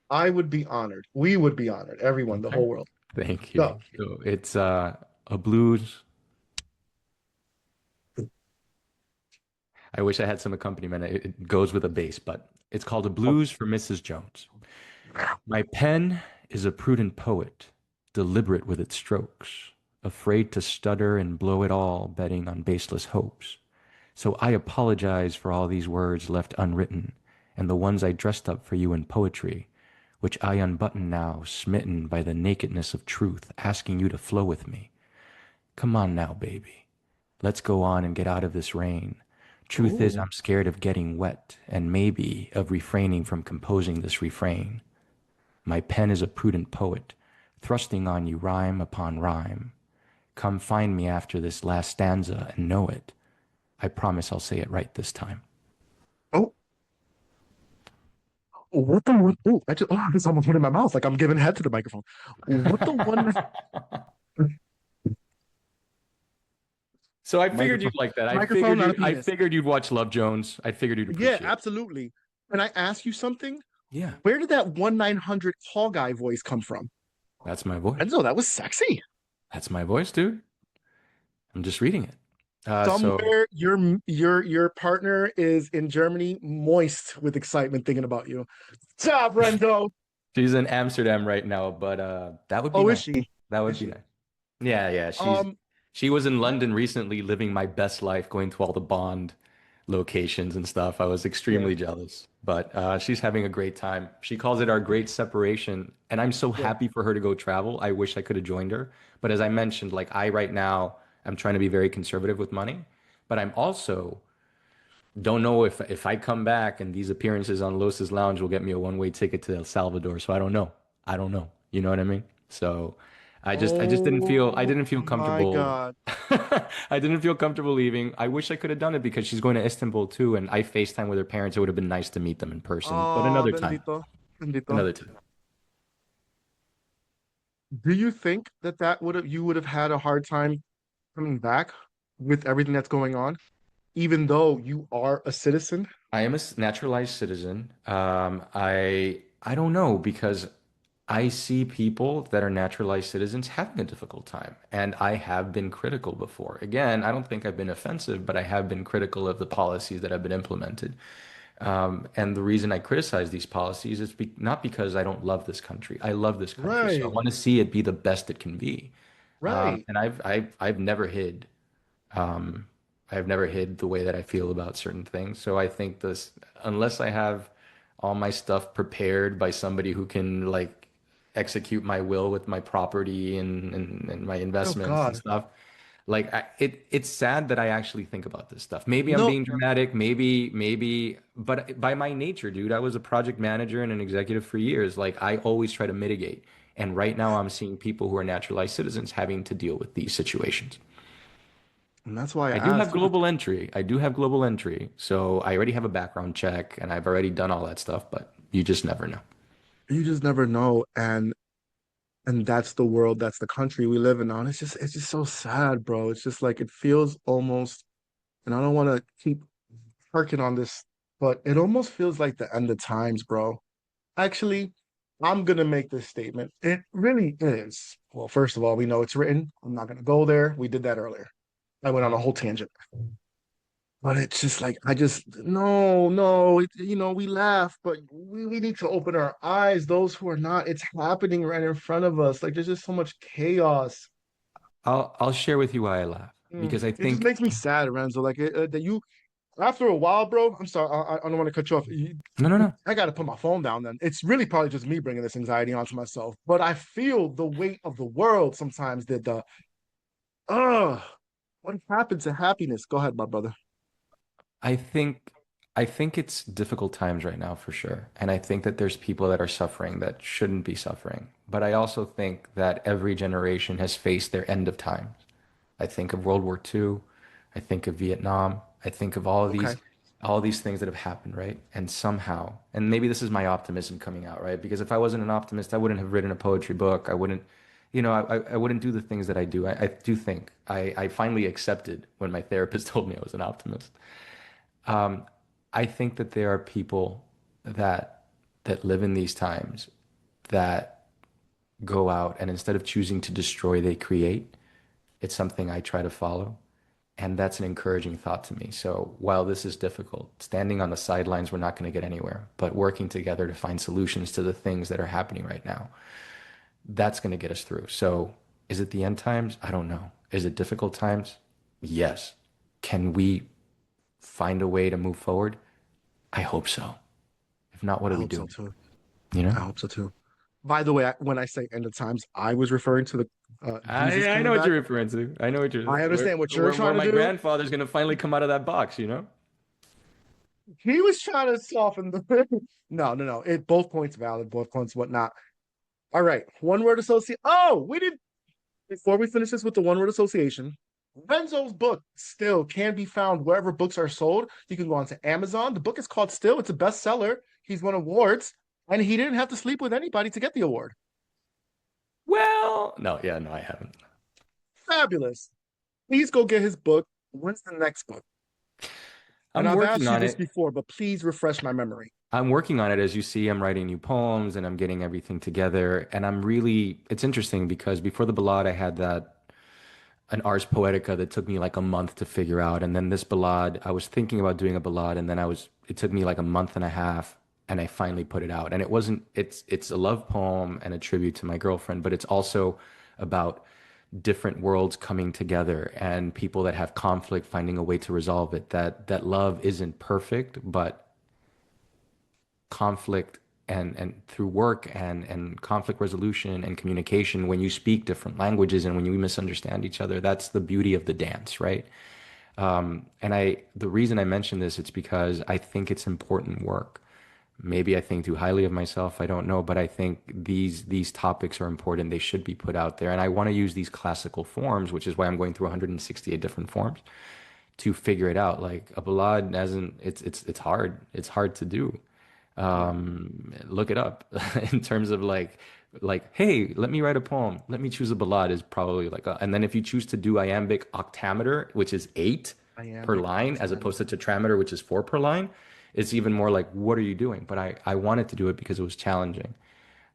I would be honored. We would be honored. Everyone, the Okay. whole world. Thank you. Go. So it's a blues. I wish I had some accompaniment. It goes with a bass, but it's called A Oh. Blues for Mrs. Jones. My pen is a prudent poet, deliberate with its strokes, afraid to stutter and blow it all, betting on baseless hopes. So I apologize for all these words left unwritten, and the ones I dressed up for you in poetry, which I unbutton now, smitten by the nakedness of truth, asking you to flow with me. Come on now, baby. Let's go on and get out of this rain. Truth is, Ooh. I'm scared of getting wet, and maybe of refraining from composing this refrain. My pen is a prudent poet, thrusting on you rhyme upon rhyme. Come find me after this last stanza and know it. I promise I'll say it right this time. Oh. What the what? Oh, I just this almost went in my mouth like I'm giving head to the microphone. What the one So I figured microphone? you'd like that. Microphone, not a I penis. figured you'd watch Love Jones. I figured you'd Yeah, appreciate it. absolutely. Can I ask you something? Yeah, Where did that 1-900 call guy voice come from? that's my voice. I didn't know that was sexy. That's my voice, dude. I'm just reading it. So Somewhere your partner is in Germany, moist with excitement thinking about you. Job, Renzo. she's in Amsterdam right now, but that would be Oh, is nice. she? That would Is be she? nice. Yeah, yeah. Um, She was in I, London recently, living my best life, going to all the Bond locations and stuff. I was yeah, extremely jealous, but she's having a great time. She calls it our great separation, and I'm so yeah. happy for her to go travel. I wish I could have joined her, but as I mentioned, like I right now, I'm trying to be very conservative with money, but I'm also don't know if I come back and these appearances on Los's Lounge will get me a one-way ticket to El Salvador. So I don't know. I don't know. You know what I mean? So I just I Oh didn't feel my comfortable. God. I didn't feel comfortable leaving. I wish I could have done it because she's going to Istanbul too, and I FaceTime with her parents. It would have been nice to meet them in person, but Oh, another time. bendito, bendito. Another time. Do you think that you would have had a hard time coming back with everything that's going on, even though you are a citizen? I am a naturalized citizen. I don't know because I see people that are naturalized citizens having a difficult time, and I have been critical before. Again, I don't think I've been offensive, but I have been critical of the policies that have been implemented. And the reason I criticize these policies is not because I don't love this country. I love this country, so I Right, want to see it be the best it can be. right. And I've never hid. Um, I've never hid the way that I feel about certain things. So I think this, unless I have all my stuff prepared by somebody who can like execute my will with my property and my Oh investments and God. stuff, like it's sad that I actually think about this stuff. Maybe I'm No, being dramatic, maybe, but by my nature, dude, I was a project manager and an executive for years. Like I always try to mitigate. And right now I'm seeing people who are naturalized citizens having to deal with these situations. and that's why I I do have asked. global entry. I do have global entry. So I already have a background check and I've already done all that stuff, but you just never know. You just never know, and that's the world, that's the country we live in now. And it's just so sad, bro. It's just like it feels almost, and I don't want to keep harking on this, but it almost feels like the end of times, bro. Actually, I'm gonna make this statement. It really is. Well, first of all, we know it's written. I'm not gonna go there. We did that earlier. I went on a whole tangent. But it's just like I just no, no, we laugh, but we need to open our eyes. Those who are not, it's happening right in front of us. Like there's just so much chaos. I'll share with you why I laugh because I It just think makes me sad, Renzo. Like that you after a while, bro. I'm sorry, I don't want to cut you off. no. I got to put my phone down. Then it's really probably just me bringing this anxiety onto myself. But I feel the weight of the world sometimes. That the uh, what happened to happiness? Go ahead, my brother. I think I think it's difficult times right now for sure. And I think that there's people that are suffering that shouldn't be suffering. But I also think that every generation has faced their end of times. I think of World War II. I think of Vietnam. I think of Okay. all these things that have happened, right? And somehow, and maybe this is my optimism coming out, right? Because if I wasn't an optimist, I wouldn't have written a poetry book. I wouldn't, I wouldn't do the things that I do. I do think I finally accepted when my therapist told me I was an optimist. Um, I think that there are people that live in these times that go out and instead of choosing to destroy, they create. It's something I try to follow. And that's an encouraging thought to me. So while this is difficult, standing on the sidelines, we're not going to get anywhere. But working together to find solutions to the things that are happening right now, that's going to get us through. So is it the end times? I don't know. Is it difficult times? Yes. Can we find a way to move forward? I hope so. If not, what I do we hope do? so too. You I know? hope so too. By the way, when I say end of times, I was referring to the Jesus I coming know what back. you're referring to. I know what you're I understand what you're where trying to my do. grandfather's gonna finally come out of that box, you know? He was trying to soften the. No, no, no. It both points valid, both points whatnot. All right, one word associate. Oh, we did before we finish this with the one word association. Renzo's book still can be found wherever books are sold. You can go onto Amazon. The book is called Still. It's a bestseller. He's won awards, and he didn't have to sleep with anybody to get the award. Well, no, yeah, no, I haven't. Fabulous. Please go get his book. When's the next book? And I'm I've working asked you on this it. before, but please refresh my memory. I'm working on it. As you see, I'm writing new poems and I'm getting everything together. And I'm really, it's interesting because before the ballad, I had that. an Ars Poetica that took me like a month to figure out. And then this ballad, I was thinking about doing a ballad, and then it took me like a month and a half, and I finally put it out. And it's a love poem and a tribute to my girlfriend, but it's also about different worlds coming together and people that have conflict finding a way to resolve it. That love isn't perfect, but conflict and through work and conflict resolution and communication, when you speak different languages and when you misunderstand each other, that's the beauty of the dance, right? And the reason I mention this, it's because I think it's important work. Maybe I think too highly of myself, I don't know, but I think these topics are important. They should be put out there. And I want to use these classical forms, which is why I'm going through 168 different forms to figure it out. Like a ballad hasn't, it's hard. It's hard to do. Yeah. Look it up in terms of hey, let me write a poem. Let me choose a ballad is probably and then if you choose to do iambic octameter, which is 8 per Iambic line, as opposed to pentameter. tetrameter, which is 4 per line, it's even more like, what are you doing? But I wanted to do it because it was challenging.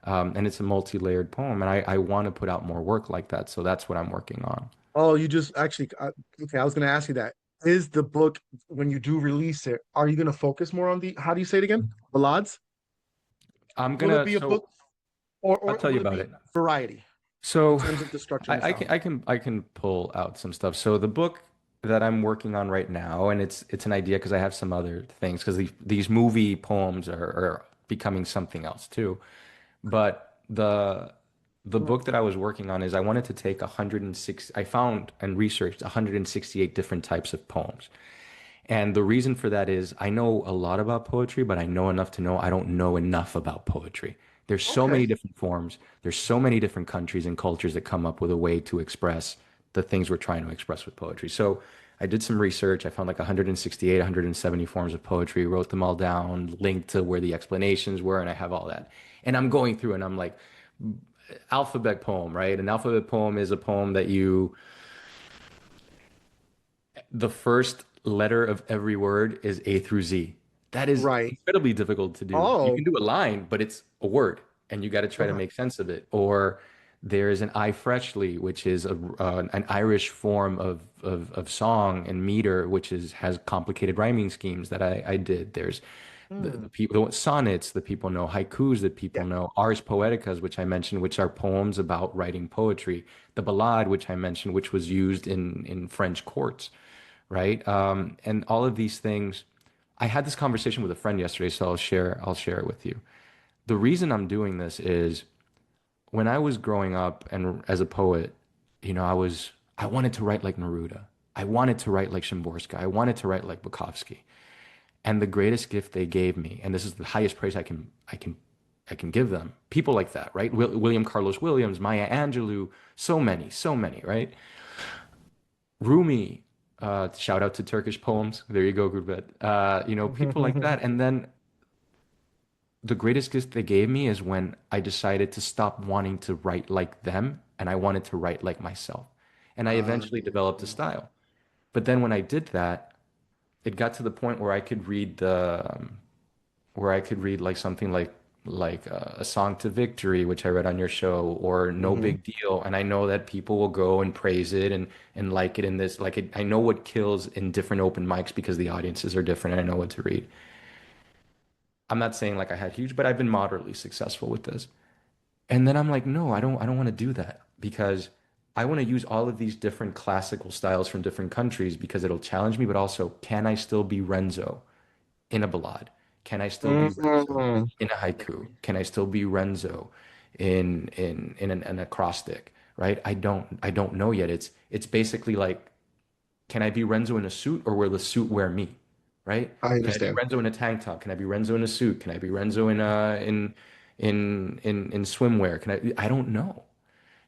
And it's a multi-layered poem, and I want to put out more work like that. So that's what I'm working on. Oh, you just actually, okay, I was going to ask you that. Is the book, when you do release it, are you going to focus more on the, how do you say it again? Ballades? I'm Will it gonna, be a book so I'll or tell you will it about be it. variety in So terms of the structure and the sound? I can pull out some stuff. So the book that I'm working on right now, and it's an idea because I have some other things because these movie poems are becoming something else too. But the book that I was working on is I wanted to take 106. I found and researched 168 different types of poems. And the reason for that is I know a lot about poetry, but I know enough to know I don't know enough about poetry. There's so Okay. many different forms. There's so many different countries and cultures that come up with a way to express the things we're trying to express with poetry. So I did some research. I found like 168, 170 forms of poetry, wrote them all down, linked to where the explanations were, and I have all that. And I'm going through and I'm like, alphabet poem, right? An alphabet poem is a poem that the first letter of every word is A through Z. That is Right. incredibly difficult to do. You Oh, can do a line, but it's a word, and you got to try to okay. make sense of it. Or there's an I freshly, which is an Irish form of song and meter, which has complicated rhyming schemes that I did. There's the Hmm. people, the sonnets that people know, haikus that Yeah. people know, ars poeticas, which I mentioned, which are poems about writing poetry, the ballade, which I mentioned, which was used in French courts, right? And all of these things. I had this conversation with a friend yesterday, so I'll share it with you. The reason I'm doing this is when I was growing up and as a poet, I wanted to write like Neruda. I wanted to write like Szymborska. I wanted to write like Bukowski. And the greatest gift they gave me, and this is the highest praise I can give them. People like that, right? William Carlos Williams, Maya Angelou, so many, right? Rumi, shout out to Turkish poems. There you go, Gurbet. People like that. And then the greatest gift they gave me is when I decided to stop wanting to write like them and I wanted to write like myself. And I Uh, eventually developed a style. But then when I did that, it got to the point where I could where I could read like something like a song to victory, which I read on your show, or no mhm. big deal, and I know that people will go and praise it and like it in this I know what kills in different open mics because the audiences are different and I know what to read. I'm not saying like I had huge, but I've been moderately successful with this. And then I'm like, no, I don't want to do that because I want to use all of these different classical styles from different countries because it'll challenge me, but also can I still be Renzo in a ballade? Can I still be Renzo Mhm. in a haiku? Can I still be Renzo in an acrostic? Right? I don't know yet. It's basically like, can I be Renzo in a suit or will the suit wear me? Right? I Can I be understand. Renzo in a tank top? Can I be Renzo in a suit? Can I be Renzo in swimwear? Can I don't know.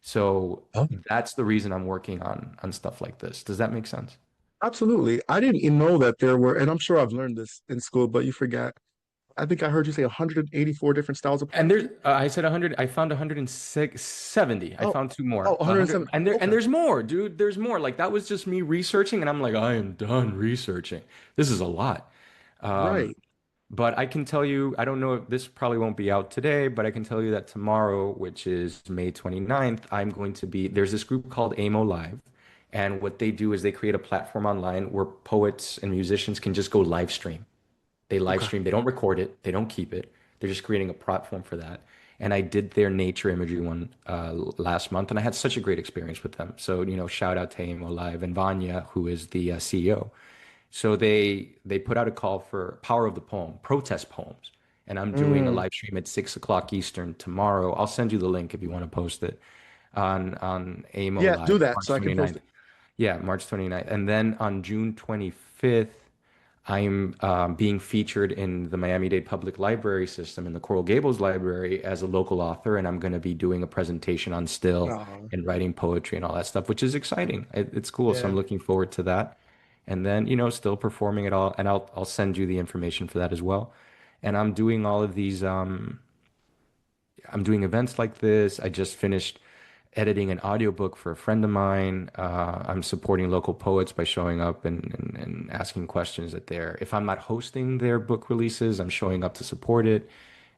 So Oh. that's the reason I'm working on stuff like this. Does that make sense? Absolutely. I didn't even know that there were, and I'm sure I've learned this in school, but you forgot. I think I heard you say 184 different styles of And there's, poetry. I said 100, I found 170. I Oh, found two oh, more. 100, 107. and Okay. there's more, dude. There's more. Like that was just me researching, and I'm like, I am done researching. This is a lot. Um, Right. but I can tell you, I don't know if this probably won't be out today, but I can tell you that tomorrow, which is May 29th, I'm going to be, there's this group called AMO Live, And what they do is they create a platform online where poets and musicians can just go live stream. They live Okay. stream, they don't record it, they don't keep it. They're just creating a platform for that. And I did their nature imagery one last month, and I had such a great experience with them. So, shout out to Amo Live and Vanya, who is the CEO. So they put out a call for Power of the Poem, protest poems. And I'm doing a Mm. live stream at 6 o'clock Eastern tomorrow. I'll send you the link if you want to post it on AMO Yeah, do Live, that March so I can post 29th. it. Yeah, March 29th. And then on June 25th, I'm being featured in the Miami-Dade Public Library system in the Coral Gables Library as a local author, and I'm going to be doing a presentation on still Oh, and writing poetry and all that stuff, which is exciting. It's cool, so I'm yeah. looking forward to that. And then, still performing it all, and I'll send you the information for that as well. And I'm doing all of these. I'm doing events like this. I just finished editing an audiobook for a friend of mine. I'm supporting local poets by showing up and asking questions at their, if I'm not hosting their book releases, I'm showing up to support it.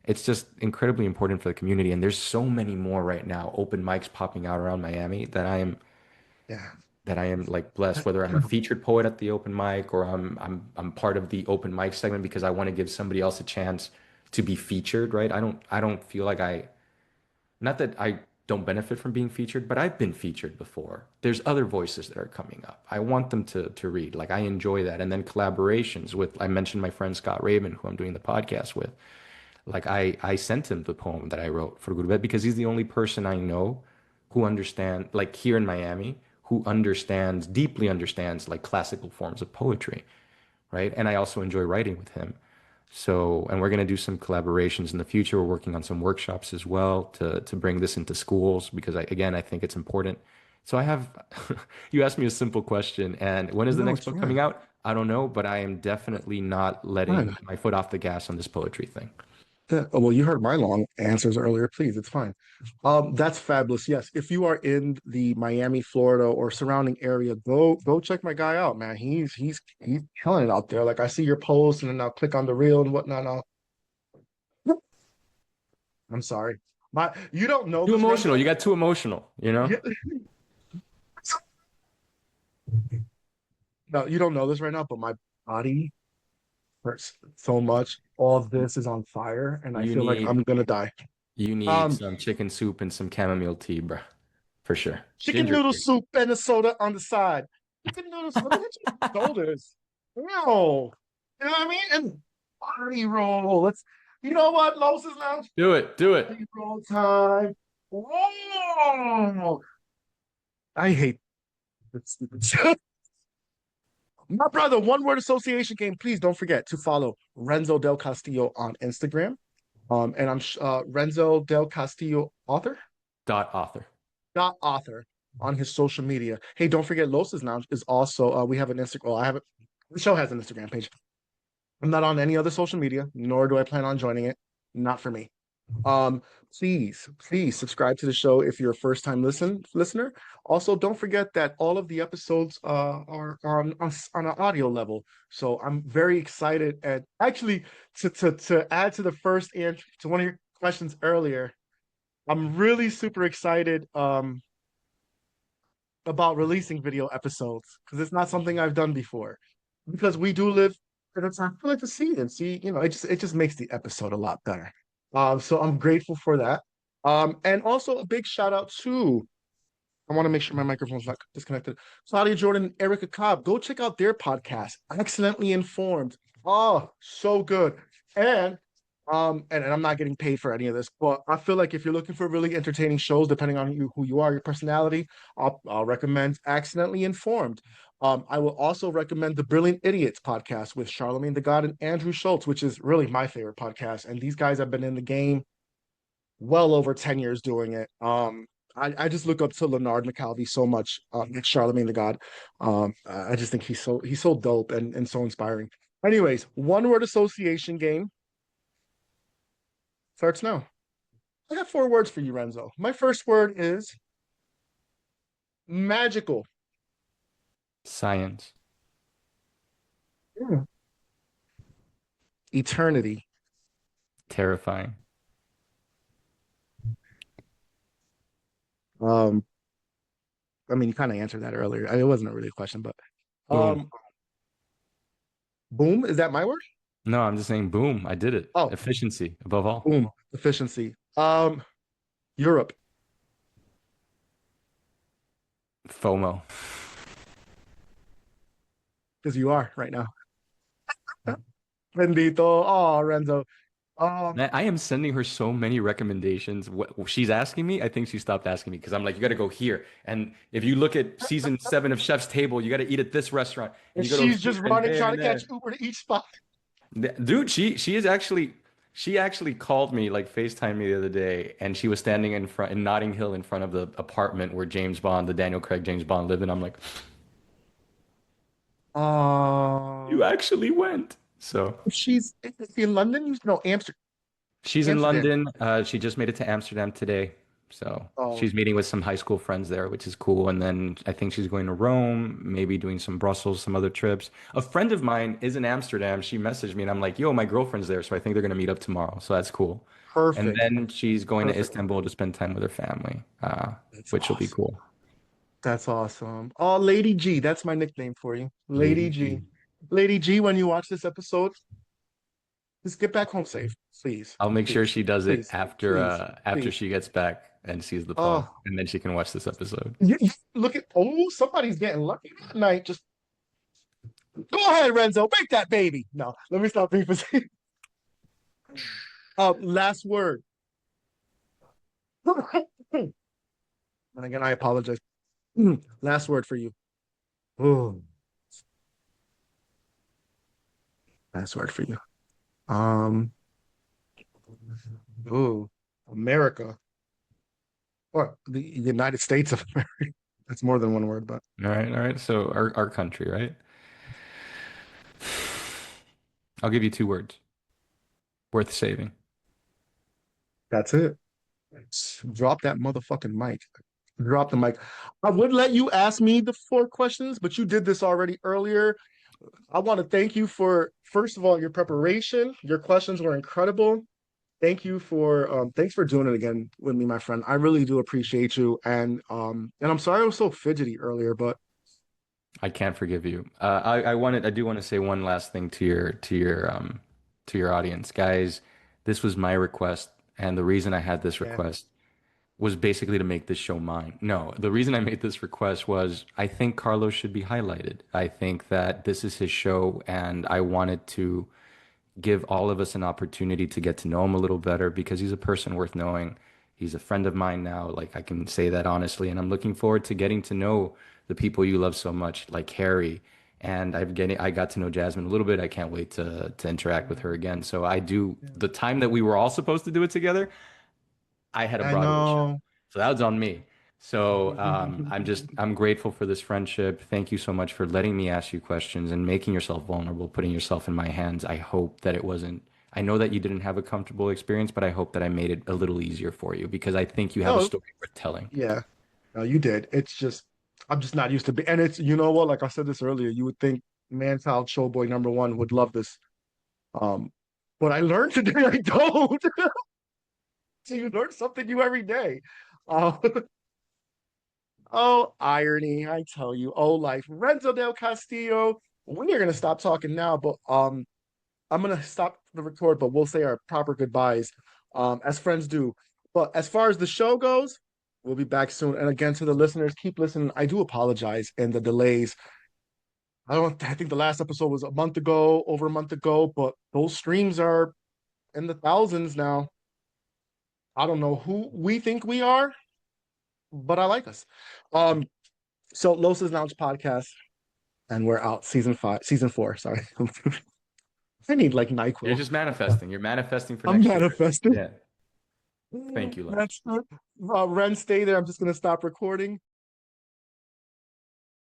It's just incredibly important for the community. And there's so many more right now, open mics popping out around Miami Yeah. that I am like blessed, whether I'm a featured poet at the open mic or I'm part of the open mic segment because I want to give somebody else a chance to be featured, right? I don't feel like not that I don't benefit from being featured, but I've been featured before. There's other voices that are coming up. I want them to read. Like I enjoy that. And then collaborations with, I mentioned my friend Scott Raven, who I'm doing the podcast with. Like I sent him the poem that I wrote for Gurbet because he's the only person I know who understand, like here in Miami, who understands, deeply understands like classical forms of poetry, right? And I also enjoy writing with him. So, and we're going to do some collaborations in the future. We're working on some workshops as well to bring this into schools because again, I think it's important. So I have, you asked me a simple question, and when is the No, next it's book coming fine. out? I don't know, but I am definitely not letting Fine. my foot off the gas on this poetry thing. Yeah, oh, well, you heard my long answers earlier. Please, it's fine. That's fabulous. Yes, if you are in the Miami, Florida, or surrounding area, go check my guy out, man. He's killing it out there. Like I see your posts, and then I'll click on the reel and whatnot. I'm sorry, my you don't know Too this, emotional. Renzo. You got too emotional, you know? Yeah, no, you don't know this right now, but my body hurts so much. All of this is on fire, and I You feel like need I'm gonna die. you need Um, some chicken soup and some chamomile tea, bro. For sure. Chicken Ginger noodle tea. soup and a soda on the side. Chicken noodle soup. Let me hit you with the shoulders. No. You know what I mean? And body roll. You know what? Lowe's Lounge. Do it. Do it. Body roll time. Oh, I hate this. My brother, one word association game. Please don't forget to follow Renzo Del Castillo on Instagram. And I'm Renzo Del Castillo author. Dot author. Not author on his social media. Hey, don't forget Los's Lounge is also we have an Instagram. Well, I have it. The show has an Instagram page. I'm not on any other social media, nor do I plan on joining it. Not for me. Um, please subscribe to the show if you're a first time listener. Also, don't forget that all of the episodes are on an audio level. So I'm very excited and actually to add to the first answer to one of your questions earlier, I'm really super excited about releasing video episodes because it's not something I've done before. Because we do live in a time I like to see and see, it just makes the episode a lot better. So I'm grateful for that. And also a big shout out to I want to make sure my microphone's not disconnected. Claudia Jordan and Erica Cobb. Go check out their podcast, Accidentally Informed. Oh, so good. And and I'm not getting paid for any of this, but I feel like if you're looking for really entertaining shows, depending on who you are, your personality, I'll recommend Accidentally Informed. I will also recommend the Brilliant Idiots podcast with Charlemagne the God and Andrew Schultz, which is really my favorite podcast. And these guys have been in the game well over 10 years doing it. I just look up to Leonard McCalvey so much, Charlemagne the God. I just think he's so dope and so inspiring. Anyways, one word association game starts now. I got four words for you, Renzo. My first word is magical. Science. Mm. Eternity. Terrifying. Um, I mean, you kind of answered that earlier. It wasn't really a question, but Boom. um, boom, is that my word? No, I'm just saying boom. I did it. Oh, Efficiency above all. boom, efficiency. Europe, FOMO. because you are right now. Bendito. Oh, Renzo. Um, Man, I am sending her so many recommendations. What she's asking me, I think she stopped asking me because I'm like, you got to go here. And if you look at season 7 of Chef's Table, you got to eat at this restaurant, and and you go to she's here just and running, there trying and to catch there. Uber to each spot. Dude, she is actually she actually called me, like FaceTime me the other day, and she was standing in front in Notting Hill in front of the apartment where James Bond, the Daniel Craig James Bond live, and I'm like, you Um, actually went. So she's in London. You know, she's in Amsterdam. London. She just made it to Amsterdam today. So Oh, she's meeting with some high school friends there, which is cool. And then I think she's going to Rome, maybe doing some Brussels, some other trips. A friend of mine is in Amsterdam. She messaged me and I'm like, yo, my girlfriend's there. So I think they're going to meet up tomorrow. So that's cool. And perfect, then she's going to perfect. Istanbul to spend time with her family, That's which will be awesome. cool. That's awesome. Oh, Lady G, that's my nickname for you, Lady Lady G. G. Lady G, when you watch this episode, just get back home safe, please, I'll make sure please, she does it please, after please, after please. she gets back and sees the pod, Oh, and then she can watch this episode. look at, oh, somebody's getting lucky that night. Just go ahead, Renzo, make that baby. No, let me stop being facetious. Last word. And again, I apologize. Last word for you. Oh, last word for you. Um, oh, America or the United States of America. That's more than one word, but All right, all right. So our country, right? I'll give you 2 words. Worth saving. that's it. Drop that motherfucking mic. Drop the mic. I would let you ask me the 4 questions, but you did this already earlier. I want to thank you for, first of all, your preparation. Your questions were incredible. Thanks for doing it again with me, my friend. I really do appreciate you. And I'm sorry I was so fidgety earlier, but I can't forgive you. I do want to say one last thing to your audience, guys. This was my request, and the reason I had this yeah, request was basically to make this show mine. No, the reason I made this request was I think Carlos should be highlighted. I think that this is his show, and I wanted to give all of us an opportunity to get to know him a little better because he's a person worth knowing. He's a friend of mine now. Like I can say that honestly, and I'm looking forward to getting to know the people you love so much, like Harry. And I got to know Jasmine a little bit. I can't wait to interact with her again. So I do the time that we were all supposed to do it together. I had a I Broadway show. know. So that was on me. So I'm grateful for this friendship. Thank you so much for letting me ask you questions and making yourself vulnerable, putting yourself in my hands. I hope that it wasn't, I know that you didn't have a comfortable experience, but I hope that I made it a little easier for you because I think you have a No, story worth telling. yeah, no, you did. It's just I'm just not used to be, and it's you know what, like I said this earlier, you would think Man-Child Showboy #1 would love this. Um, but I learned today I don't. So you learn something new every day. Uh, oh, irony, I tell you. Oh, life. Renzo del Castillo. We are gonna stop talking now, but I'm gonna stop the record, but we'll say our proper goodbyes, as friends do. But as far as the show goes, we'll be back soon. And again, to the listeners, keep listening. I do apologize and the delays. I think the last episode was a month ago, over a month ago, but those streams are in the thousands now. I don't know who we think we are, but I like us. Um, so Los Lounge podcast, and we're out. Season 4. Sorry, I need like You're Nyquil. just manifesting. You're manifesting for I'm next year. manifesting. Yeah. Thank you, love. That's Ren. Stay there. I'm just gonna stop recording.